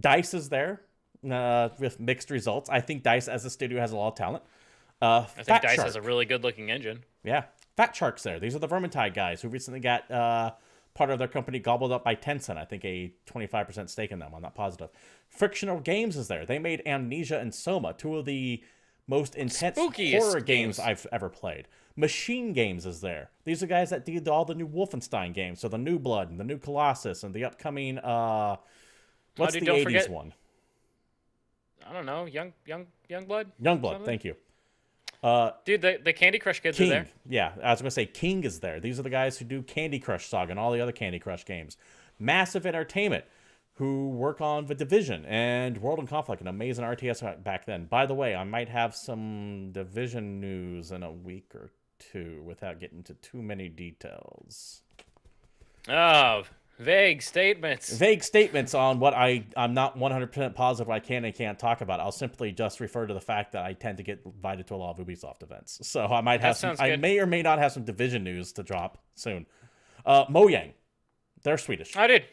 DICE is there with mixed results. I think DICE as a studio has a lot of talent. I think DICE has a really good-looking engine. Yeah. Fat Shark's there. These are the Vermintide guys who recently got part of their company gobbled up by Tencent. I think a 25% stake in them. I'm not positive. Frictional Games is there. They made Amnesia and Soma, 2 of the most intense horror games I've ever played. Machine Games is there. These are guys that did all the new Wolfenstein games. So the New Blood and the new Colossus and the upcoming, what's the 80s one? I don't know. Youngblood? Youngblood, thank you. Dude, the Candy Crush kids are there. Yeah, I was going to say King is there. These are the guys who do Candy Crush Saga and all the other Candy Crush games. Massive Entertainment, who work on The Division and World in Conflict, an amazing RTS back then. By the way, I might have some Division news in a week or 2 without getting into too many details. Oh, vague statements. Vague statements on what I'm not 100% positive I can and can't talk about. I'll simply just refer to the fact that I tend to get invited to a lot of Ubisoft events. So I might have some, I may or may not have some Division news to drop soon. Mojang, they're Swedish. I did.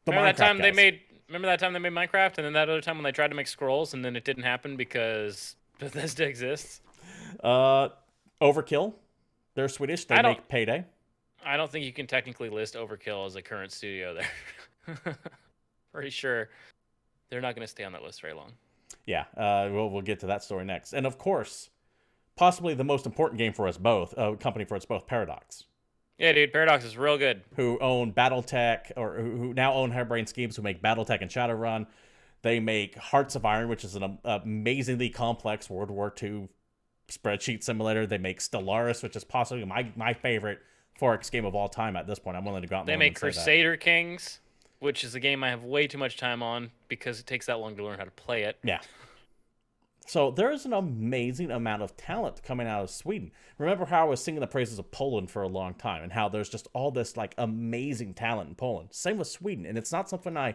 The Remember that Minecraft time they guys. made? Remember that time they made Minecraft, and then that other time when they tried to make scrolls, and then it didn't happen because Bethesda exists. Overkill, they're Swedish. They make Payday. I don't think you can technically list Overkill as a current studio there. Pretty sure they're not going to stay on that list very long. Yeah, we'll get to that story next. And of course, possibly the most important game for us both, company for us both, Paradox. Yeah, dude, Paradox is real good. Who own BattleTech, or who now own Hairbrain Schemes, who make BattleTech and Shadowrun. They make Hearts of Iron, which is an amazingly complex World War II spreadsheet simulator. They make Stellaris, which is possibly my favorite 4X game of all time at this point. I'm willing to go out and They make Crusader Kings, which is a game I have way too much time on because it takes that long to learn how to play it. Yeah. So there's an amazing amount of talent coming out of Sweden. Remember how I was singing the praises of Poland for a long time and how there's just all this like amazing talent in Poland. Same with Sweden. And it's not something I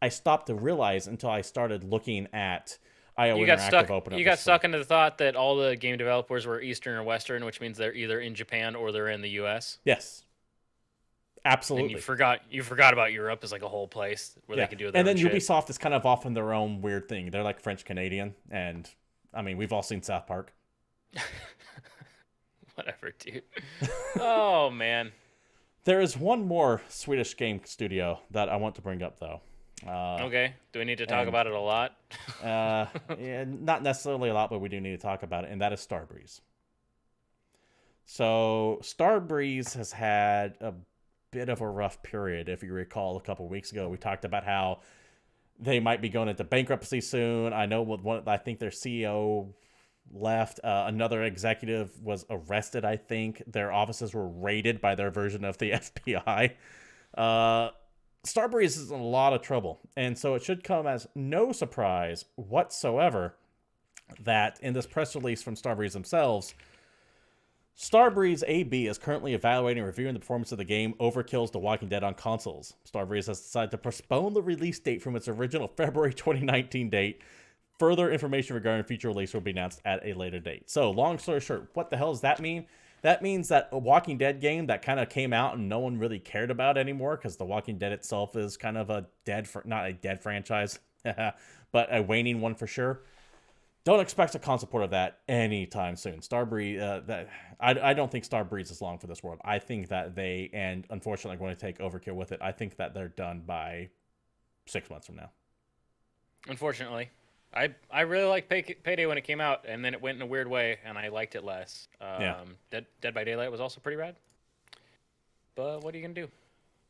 stopped to realize until I started looking at IO Interactive open up. You got stuck into the thought that all the game developers were Eastern or Western, which means they're either in Japan or they're in the US. Yes. Absolutely. And you forgot about Europe as like a whole place where they could do their own shit. And then shit. Ubisoft is kind of off in their own weird thing. They're like French Canadian, and I mean we've all seen South Park. Whatever, dude. Oh man. There is one more Swedish game studio that I want to bring up though. Okay. Do we need to talk about it a lot? Yeah, not necessarily a lot, but we do need to talk about it, and that is Starbreeze. So Starbreeze has had a bit of a rough period. If you recall, a couple of weeks ago, we talked about how they might be going into bankruptcy soon. I know with one, I think their CEO left. Another executive was arrested. I think their offices were raided by their version of the FBI. Starbreeze is in a lot of trouble, and so it should come as no surprise whatsoever that in this press release from Starbreeze themselves, Starbreeze AB is currently evaluating and reviewing the performance of the game Overkill's The Walking Dead on consoles. Starbreeze has decided to postpone the release date from its original February 2019 date. Further information regarding future release will be announced at a later date. So, long story short, what the hell does that mean? That means that a Walking Dead game that kind of came out and no one really cared about anymore because The Walking Dead itself is kind of a not a dead franchise, but a waning one for sure. Don't expect a console port of that anytime soon. Starbreeze, I don't think Starbreeze is long for this world. I think that they, and unfortunately, are going to take Overkill with it. I think that they're done by 6 months from now. Unfortunately. I really liked Payday when it came out, and then it went in a weird way, and I liked it less. Dead by Daylight was also pretty rad. But what are you going to do?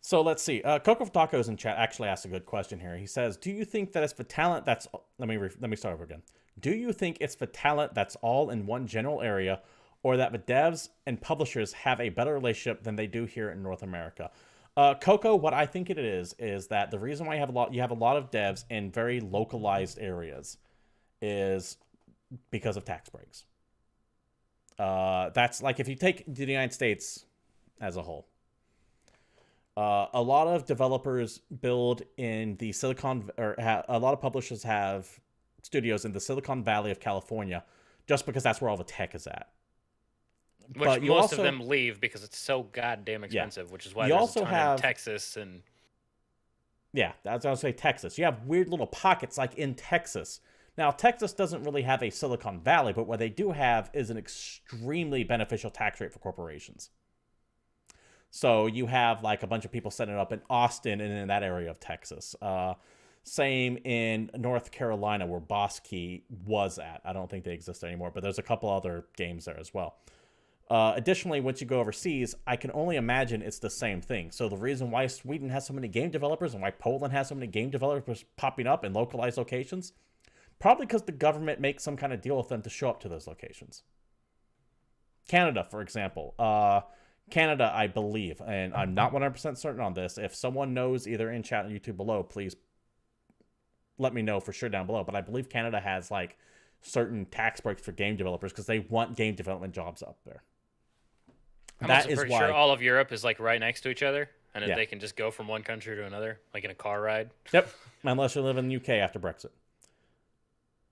So let's see. Coco Tacos in chat actually asked a good question here. He says, do you think that it's the talent that's... Let me start over again. Do you think it's the talent that's all in one general area, or that the devs and publishers have a better relationship than they do here in North America? Coco, what I think it is that the reason why you have a lot of devs in very localized areas is because of tax breaks. That's like if you take the United States as a whole. A lot of developers build in the a lot of publishers have studios in the Silicon Valley of California just because that's where all the tech is at. Which most of them leave because it's so goddamn expensive, which is why there's a ton in Texas and... Yeah, that's what I was going to say, Texas. You have weird little pockets like in Texas. Now, Texas doesn't really have a Silicon Valley, but what they do have is an extremely beneficial tax rate for corporations. So you have like a bunch of people setting up in Austin and in that area of Texas. Same in North Carolina where Boss Key was at. I don't think they exist anymore, but there's a couple other games there as well. Additionally, once you go overseas, I can only imagine it's the same thing. So the reason why Sweden has so many game developers and why Poland has so many game developers popping up in localized locations, probably because the government makes some kind of deal with them to show up to those locations. Canada, for example. Canada, I believe, and I'm not 100% certain on this. If someone knows either in chat or YouTube below, please let me know for sure down below. But I believe Canada has like certain tax breaks for game developers because they want game development jobs up there. I'm That also is pretty why. sure all of Europe is like right next to each other, and that Yeah. they can just go from one country to another, like in a car ride. Yep. Unless you live in the UK after Brexit.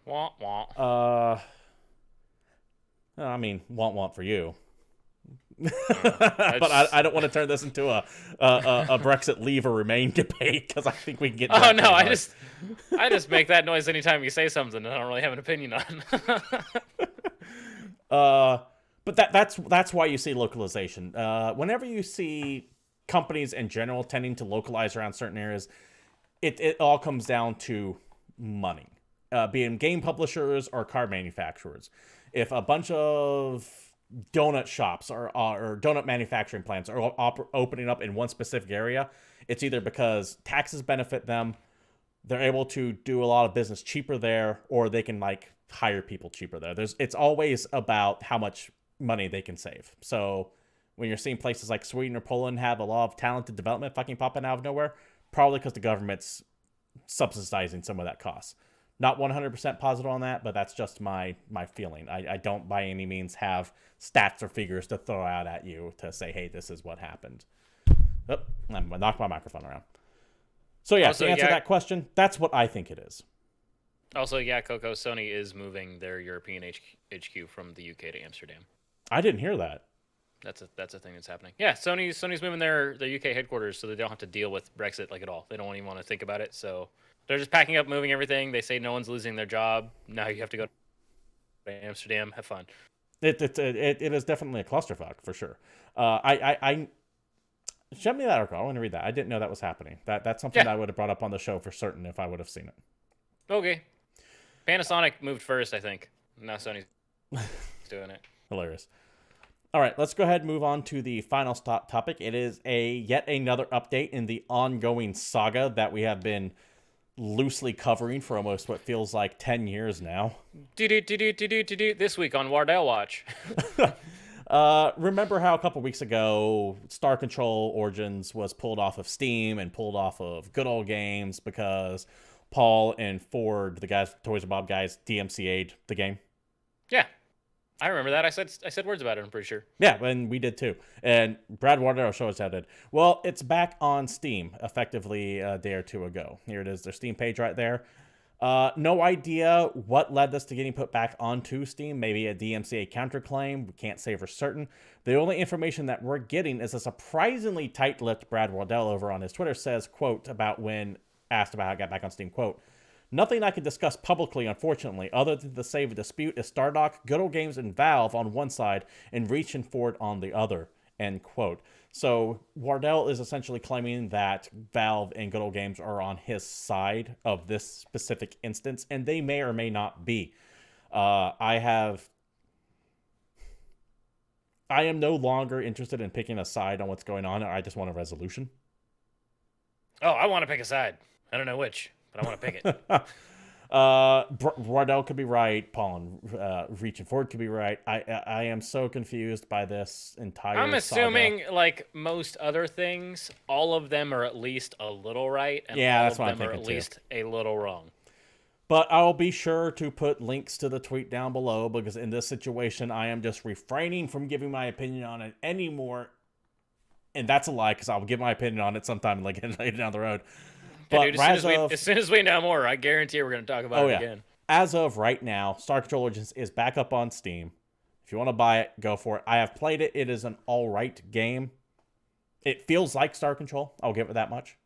Wah wah. Uh, I mean, want for you. I don't know. But That's. I don't want to turn this into a Brexit leave or remain debate because I think we can get. Oh That no! pretty I hard. just make that noise anytime you say something that I don't really have an opinion on. Uh, but that's why you see localization. Whenever you see companies in general tending to localize around certain areas, it all comes down to money, being game publishers or car manufacturers. If a bunch of donut shops or donut manufacturing plants are opening up in one specific area, it's either because taxes benefit them, they're able to do a lot of business cheaper there, or they can like hire people cheaper there. It's always about how much money they can save. So when you're seeing places like Sweden or Poland have a lot of talented development fucking popping out of nowhere, probably because the government's subsidizing some of that cost. Not 100% positive on that, but that's just my feeling. I don't by any means have stats or figures to throw out at you to say, hey, this is what happened. Oh, I knocked my microphone around. So yeah, Also, to answer yeah. that question, that's what I think it is. Also, yeah, Coco, Sony is moving their European HQ from the UK to Amsterdam. I didn't hear that. That's a thing that's happening. Yeah, Sony's moving their UK headquarters so they don't have to deal with Brexit like at all. They don't even want to think about it. So they're just packing up, moving everything. They say no one's losing their job. Now you have to go to Amsterdam. Have fun. It is definitely a clusterfuck for sure. I send me that article. I want to read that. I didn't know that was happening. That's something that I would have brought up on the show for certain if I would have seen it. Okay. Panasonic moved first, I think. Now Sony's doing it. Hilarious. All right, let's go ahead and move on to the final topic. It is yet another update in the ongoing saga that we have been loosely covering for almost what feels like 10 years now. This week on Wardell Watch. Remember how a couple weeks ago Star Control Origins was pulled off of Steam and pulled off of Good Old Games because Paul and Ford, the guys, Toys R Bob guys, DMCA'd the game? Yeah. I remember that. I said words about it, I'm pretty sure. Yeah, and we did too. And Brad Wardell showed us how it did. Well, it's back on Steam effectively a day or two ago. Here it is, their Steam page right there. No idea what led this to getting put back onto Steam. Maybe a DMCA counterclaim. We can't say for certain. The only information that we're getting is a surprisingly tight-lipped Brad Wardell over on his Twitter says, quote, about when asked about how it got back on Steam, quote, "Nothing I can discuss publicly, unfortunately, other than to say the dispute is Stardock, Good Old Games, and Valve on one side, and Reach and Ford on the other," end quote. So Wardell is essentially claiming that Valve and Good Old Games are on his side of this specific instance, and they may or may not be. I am no longer interested in picking a side on what's going on. I just want a resolution. Oh, I want to pick a side. I don't know which, but I want to pick it. Wardell could be right. Paul and Reach and Ford could be right. I am so confused by this entire I'm assuming, saga. like most other things, all of them are at least a little right, and Yeah, all that's of what I'm them are at thinking, too. least a little wrong. But I'll be sure to put links to the tweet down below because in this situation, I am just refraining from giving my opinion on it anymore. And that's a lie because I'll give my opinion on it sometime like later down the road. Yeah, But dude, as soon as we know more, I guarantee we're going to talk about it again. As of right now, Star Control Origins is back up on Steam. If you want to buy it, go for it. I have played it. It is an all right game. It feels like Star Control. I'll give it that much.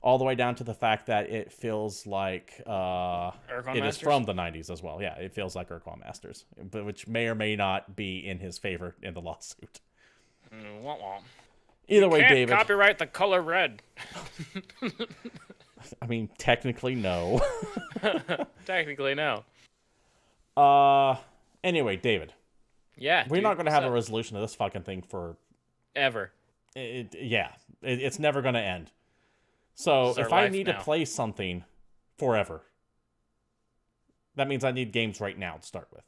All the way down to the fact that it feels like it is from the 90s as well. Yeah, it feels like Urquan Masters, but which may or may not be in his favor in the lawsuit. Either way, David. Copyright the color red. I mean, technically, no. Technically, no. Anyway, David. Yeah. We're not going to have a resolution of this fucking thing for... ever. It's never going to end. So, if I need to play something forever, that means I need games right now to start with.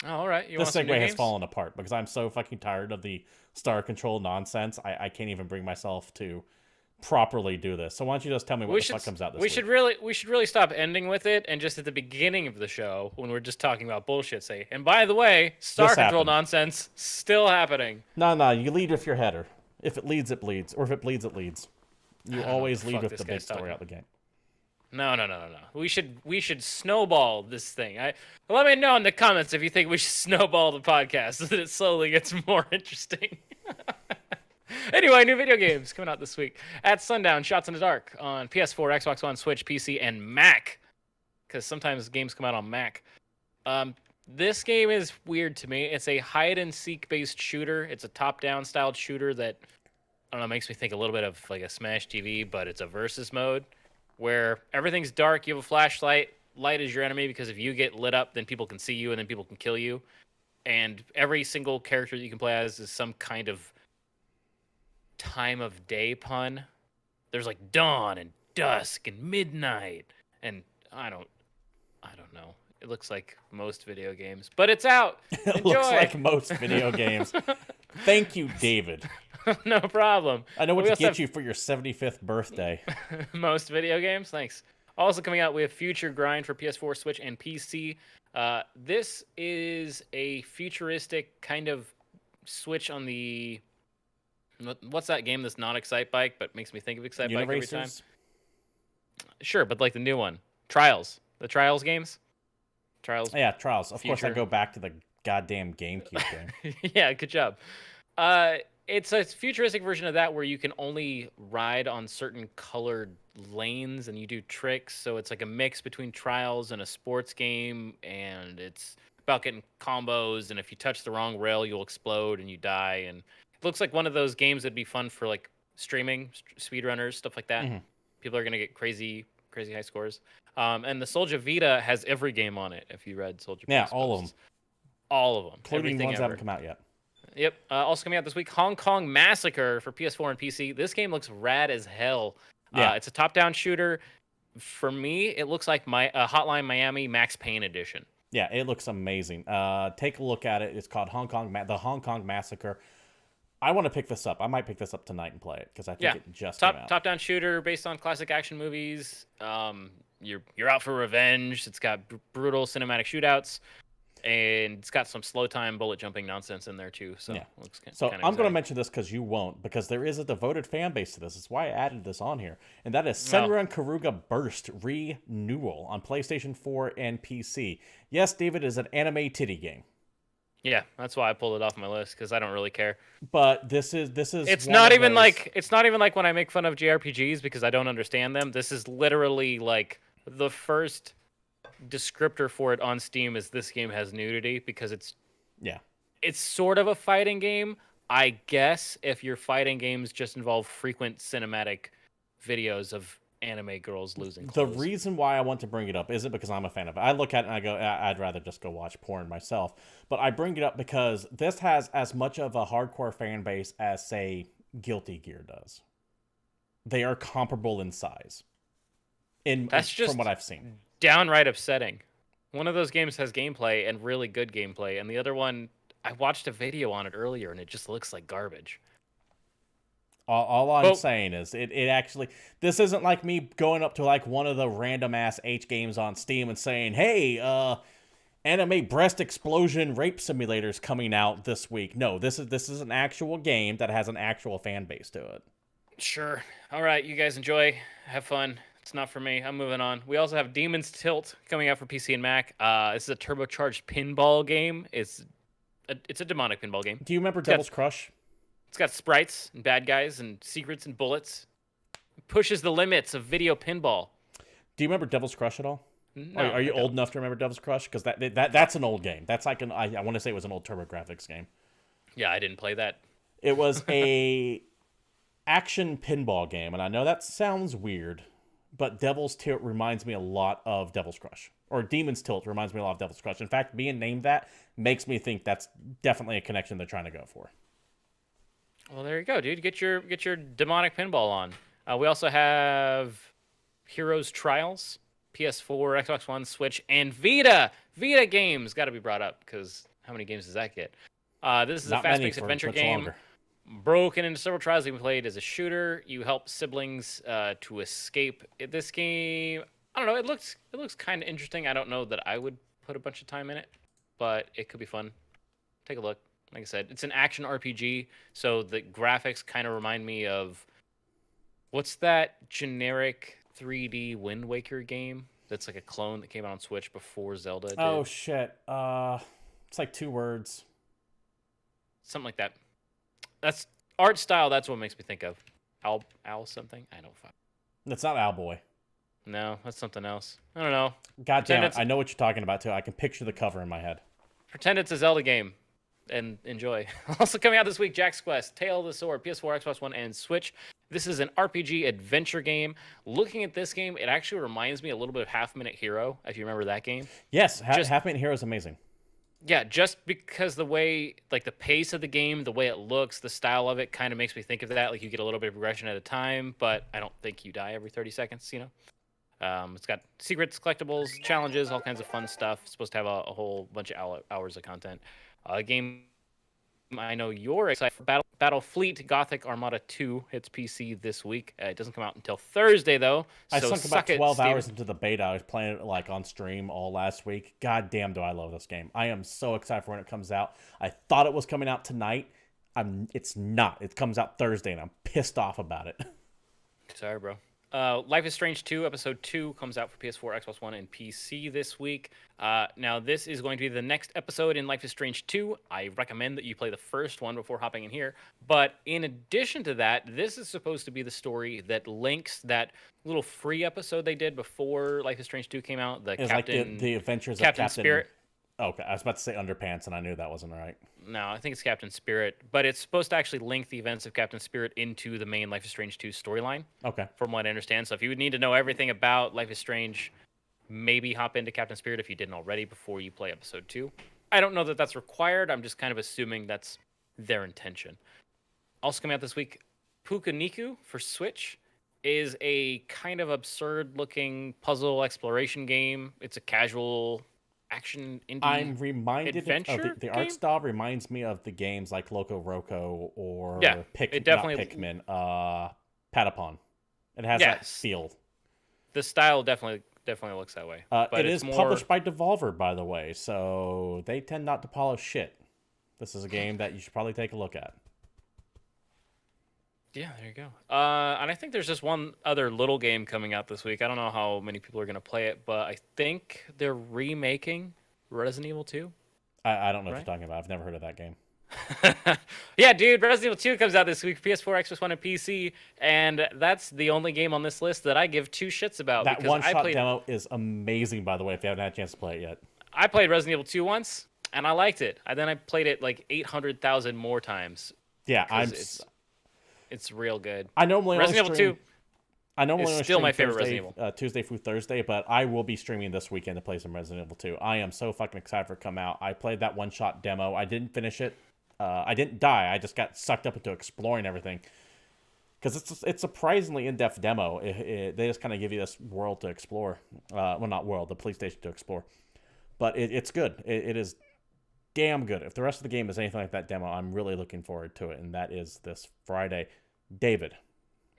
Oh, all right. This segue has fallen apart because I'm so fucking tired of the Star Control nonsense. I can't even bring myself to properly do this. So why don't you just tell me what the fuck comes out this week? We should really stop ending with it and just at the beginning of the show when we're just talking about bullshit say. And by the way, Star Control nonsense still happening. No, you lead with your header. If it leads, it bleeds, or if it bleeds, it leads. You always lead with the big story out the game. No. We should snowball this thing. Let me know in the comments if you think we should snowball the podcast so that it slowly gets more interesting. Anyway, new video games coming out this week. At sundown, Shots in the Dark on PS4, Xbox One, Switch, PC, and Mac. Because sometimes games come out on Mac. This game is weird to me. It's a hide-and-seek based shooter. It's a top-down styled shooter that, I don't know, makes me think a little bit of like a Smash TV, but it's a versus mode where everything's dark. You have a flashlight. Light is your enemy because if you get lit up, then people can see you and then people can kill you. And every single character that you can play as is some kind of time of day pun. There's like dawn and dusk and midnight, and I don't know. It looks like most video games, but it's out. It looks like most video games. Thank you, David. No problem. I know what to get you for your 75th birthday. Most video games, thanks. Also coming out, we have Future Grind for PS4, Switch, and PC. This is a futuristic kind of switch on the... What's that game that's not Excite Bike, but makes me think of Excite Bike every time? Sure, but like the new one. Trials. The Trials games? Trials. Yeah, Trials. Of course, I go back to the goddamn GameCube game. Yeah, good job. It's a futuristic version of that where you can only ride on certain colored lanes and you do tricks. So it's like a mix between Trials and a sports game, and it's about getting combos, and if you touch the wrong rail, you'll explode and you die, and it looks like one of those games that'd be fun for like streaming, speedrunners, stuff like that. Mm-hmm. People are gonna get crazy high scores. And the Soulja Vita has every game on it. If you read Soulja, yeah, all of them, including ones that haven't come out yet. Yep. Also coming out this week, Hong Kong Massacre for PS4 and PC. This game looks rad as hell. Yeah, it's a top-down shooter. For me, it looks like my Hotline Miami Max Payne edition. Yeah, it looks amazing. Take a look at it. It's called the Hong Kong Massacre. I want to pick this up. I might pick this up tonight and play it because I think it just came out. Top-down shooter based on classic action movies. You're out for revenge. It's got brutal cinematic shootouts, and it's got some slow time bullet jumping nonsense in there too. So yeah. I'm going to mention this because you won't, because there is a devoted fan base to this. It's why I added this on here, and that is Senran Karuga Burst Renewal on PlayStation 4 and PC. Yes, David, is an anime titty game. Yeah, that's why I pulled it off my list because I don't really care. But this is. It's not even like when I make fun of JRPGs because I don't understand them. This is literally like the first descriptor for it on Steam is this game has nudity because it's sort of a fighting game. I guess if your fighting games just involve frequent cinematic videos of anime girls losing clothes. The reason why I want to bring it up isn't because I'm a fan of it. I look at it and I go, I'd rather just go watch porn myself. But I bring it up because this has as much of a hardcore fan base as, say, Guilty Gear does. They are comparable in size. From what I've seen. Downright upsetting. One of those games has gameplay and really good gameplay, and the other one, I watched a video on it earlier and it just looks like garbage. All I'm saying is it actually, this isn't like me going up to like one of the random ass H games on Steam and saying, hey, anime breast explosion rape simulators coming out this week. No, this is an actual game that has an actual fan base to it. Sure. All right, you guys enjoy. Have fun. It's not for me. I'm moving on. We also have Demon's Tilt coming out for PC and Mac. This is a turbocharged pinball game. It's a demonic pinball game. Do you remember Devil's Crush? It's got sprites and bad guys and secrets and bullets. It pushes the limits of video pinball. Do you remember Devil's Crush at all? No, are you old enough to remember Devil's Crush? Because that's an old game. That's like I want to say it was an old TurboGrafx game. Yeah, I didn't play that. It was a action pinball game, and I know that sounds weird, but Devil's Tilt reminds me a lot of Devil's Crush. Or Demon's Tilt reminds me a lot of Devil's Crush. In fact, being named that makes me think that's definitely a connection they're trying to go for. Well, there you go, dude. Get your demonic pinball on. We also have Heroes Trials, PS4, Xbox One, Switch, and Vita. Vita games got to be brought up because how many games does that get? This is a fast-paced adventure game. broken into several trials. You played as a shooter. You help siblings to escape. This game, I don't know. It looks kind of interesting. I don't know that I would put a bunch of time in it, but it could be fun. Take a look. Like I said, it's an action RPG, so the graphics kind of remind me of what's that generic 3D Wind Waker game that's like a clone that came out on Switch before Zelda did? Oh shit. It's like 2 words. Something like that. That's art style. That's what makes me think of Owl something. I don't fuck. That's not Owlboy. No, that's something else. I don't know. God damn it! I know what you're talking about too. I can picture the cover in my head. Pretend it's a Zelda game, and enjoy. Also coming out this week, Jack's Quest, Tale of the Sword, PS4, Xbox One, and Switch. This is an RPG adventure game. Looking at this game, it actually reminds me a little bit of Half Minute Hero, if you remember that game. Yes, Half Minute Hero is amazing. Yeah, just because the way, like the pace of the game, the way it looks, the style of it kind of makes me think of that. Like you get a little bit of progression at a time, but I don't think you die every 30 seconds, you know? It's got secrets, collectibles, challenges, all kinds of fun stuff. It's supposed to have a whole bunch of hours of content. Game I know you're excited for. Battlefleet Gothic Armada 2 hits PC this week. It doesn't come out until Thursday, though. So I sunk about 12 Steven. hours into the beta. I was playing it like on stream all last week. God damn, do I love this game. I am so excited for when it comes out. I thought it was coming out tonight. It's not. It comes out Thursday, and I'm pissed off about it. Sorry, bro. Life is Strange 2, Episode 2 comes out for PS4, Xbox One, and PC this week. Now, this is going to be the next episode in Life is Strange 2. I recommend that you play the first one before hopping in here. But in addition to that, this is supposed to be the story that links that little free episode they did before Life is Strange 2 came out. It's like the Adventures of Captain Spirit. Okay, I was about to say Underpants, and I knew that wasn't right. No, I think it's Captain Spirit, but it's supposed to actually link the events of Captain Spirit into the main Life is Strange 2 storyline. Okay. From what I understand. So if you would need to know everything about Life is Strange, maybe hop into Captain Spirit if you didn't already before you play Episode 2. I don't know that that's required. I'm just kind of assuming that's their intention. Also coming out this week, Pukaniku for Switch is a kind of absurd-looking puzzle exploration game. It's a casual action indie I'm reminded adventure of the art style reminds me of the games like Loco Roco or Pikmin, Patapon. It has that feel. The style definitely looks that way. But it is published by Devolver, by the way, so they tend not to polish shit. This is a game that you should probably take a look at. Yeah, there you go. And I think there's just one other little game coming out this week. I don't know how many people are going to play it, but I think they're remaking Resident Evil 2. I don't know what you're talking about. I've never heard of that game. Yeah, dude, Resident Evil 2 comes out this week, PS4, Xbox One, and PC, and that's the only game on this list that I give 2 shits about. That one-shot demo is amazing, by the way, if you haven't had a chance to play it yet. I played Resident Evil 2 once, and I liked it. And then I played it like 800,000 more times. Yeah, It's real good. I normally Resident Evil 2 is still my favorite Resident Evil. Tuesday through Thursday, but I will be streaming this weekend to play some Resident Evil 2. I am so fucking excited for it to come out. I played that one-shot demo. I didn't finish it. I didn't die. I just got sucked up into exploring everything. Because it's surprisingly in-depth demo. They just kind of give you this world to explore. Well, not world, the police station to explore. But it's good. It is damn good. If the rest of the game is anything like that demo, I'm really looking forward to it, and that is this Friday. David.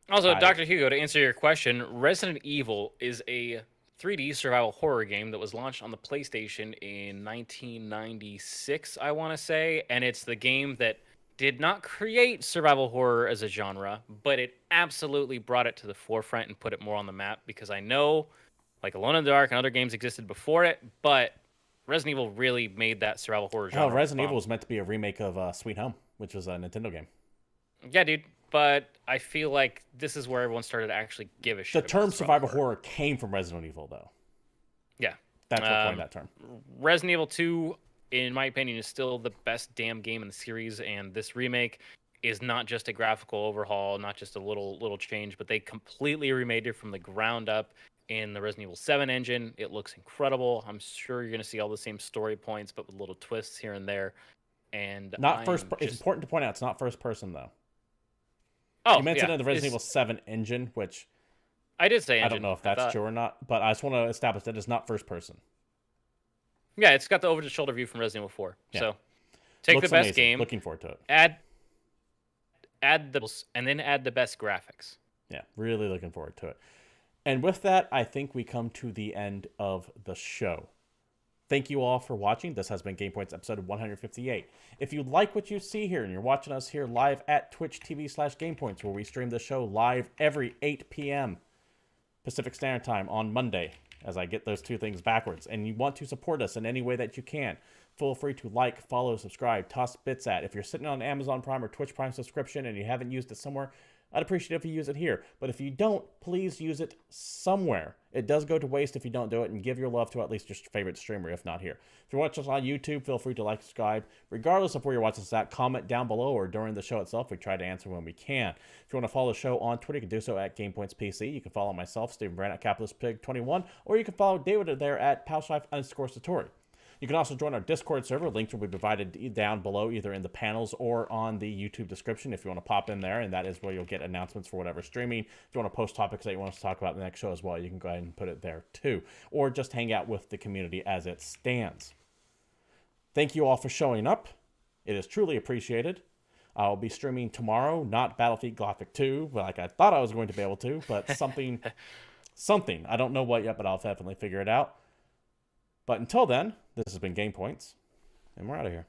Also, Dr. Hugo, to answer your question, Resident Evil is a 3D survival horror game that was launched on the PlayStation in 1996, I want to say, and it's the game that did not create survival horror as a genre, but it absolutely brought it to the forefront and put it more on the map, because I know, like Alone in the Dark and other games existed before it, but Resident Evil really made that survival horror genre. Oh, Resident Evil was meant to be a remake of Sweet Home, which was a Nintendo game. Yeah, dude. But I feel like this is where everyone started to actually give a shit. The term survival horror came from Resident Evil, though. Yeah. That's what coined that term. Resident Evil 2, in my opinion, is still the best damn game in the series, and this remake is not just a graphical overhaul, not just a little change, but they completely remade it from the ground up in the Resident Evil 7 engine. It looks incredible. I'm sure you're going to see all the same story points, but with little twists here and there. And it's important to point out, it's not first person, though. Oh, you mentioned the Resident Evil 7 engine, which I did say engine. I don't know if that's true or not, but I just want to establish that it's not first person. Yeah, it's got the over-the-shoulder view from Resident Evil 4. Yeah. So take the best game. Looking forward to it. add the and then add the best graphics. Yeah, really looking forward to it. And with that, I think we come to the end of the show. Thank you all for watching. This has been GamePoints episode 158. If you like what you see here and you're watching us here live at Twitch TV/GamePoints, where we stream the show live every 8 p.m. Pacific Standard Time on Monday, as I get those two things backwards, and you want to support us in any way that you can, feel free to like, follow, subscribe, toss bits at. If you're sitting on Amazon Prime or Twitch Prime subscription and you haven't used it somewhere, I'd appreciate it if you use it here. But if you don't, please use it somewhere. It does go to waste if you don't do it, and give your love to at least your favorite streamer, if not here. If you're watching us on YouTube, feel free to like, subscribe. Regardless of where you're watching us at, comment down below or during the show itself. We try to answer when we can. If you want to follow the show on Twitter, you can do so at GamePoints PC. You can follow myself, Stephen Brand, at CapitalistPig21, or you can follow David there at Palstrife_Satori. You can also join our Discord server. Links will be provided down below, either in the panels or on the YouTube description if you want to pop in there, and that is where you'll get announcements for whatever streaming. If you want to post topics that you want us to talk about in the next show as well, you can go ahead and put it there too. Or just hang out with the community as it stands. Thank you all for showing up. It is truly appreciated. I'll be streaming tomorrow, not Battlefield Gothic 2, like I thought I was going to be able to, but something. I don't know what yet, but I'll definitely figure it out. But until then, this has been GamePoints, and we're out of here.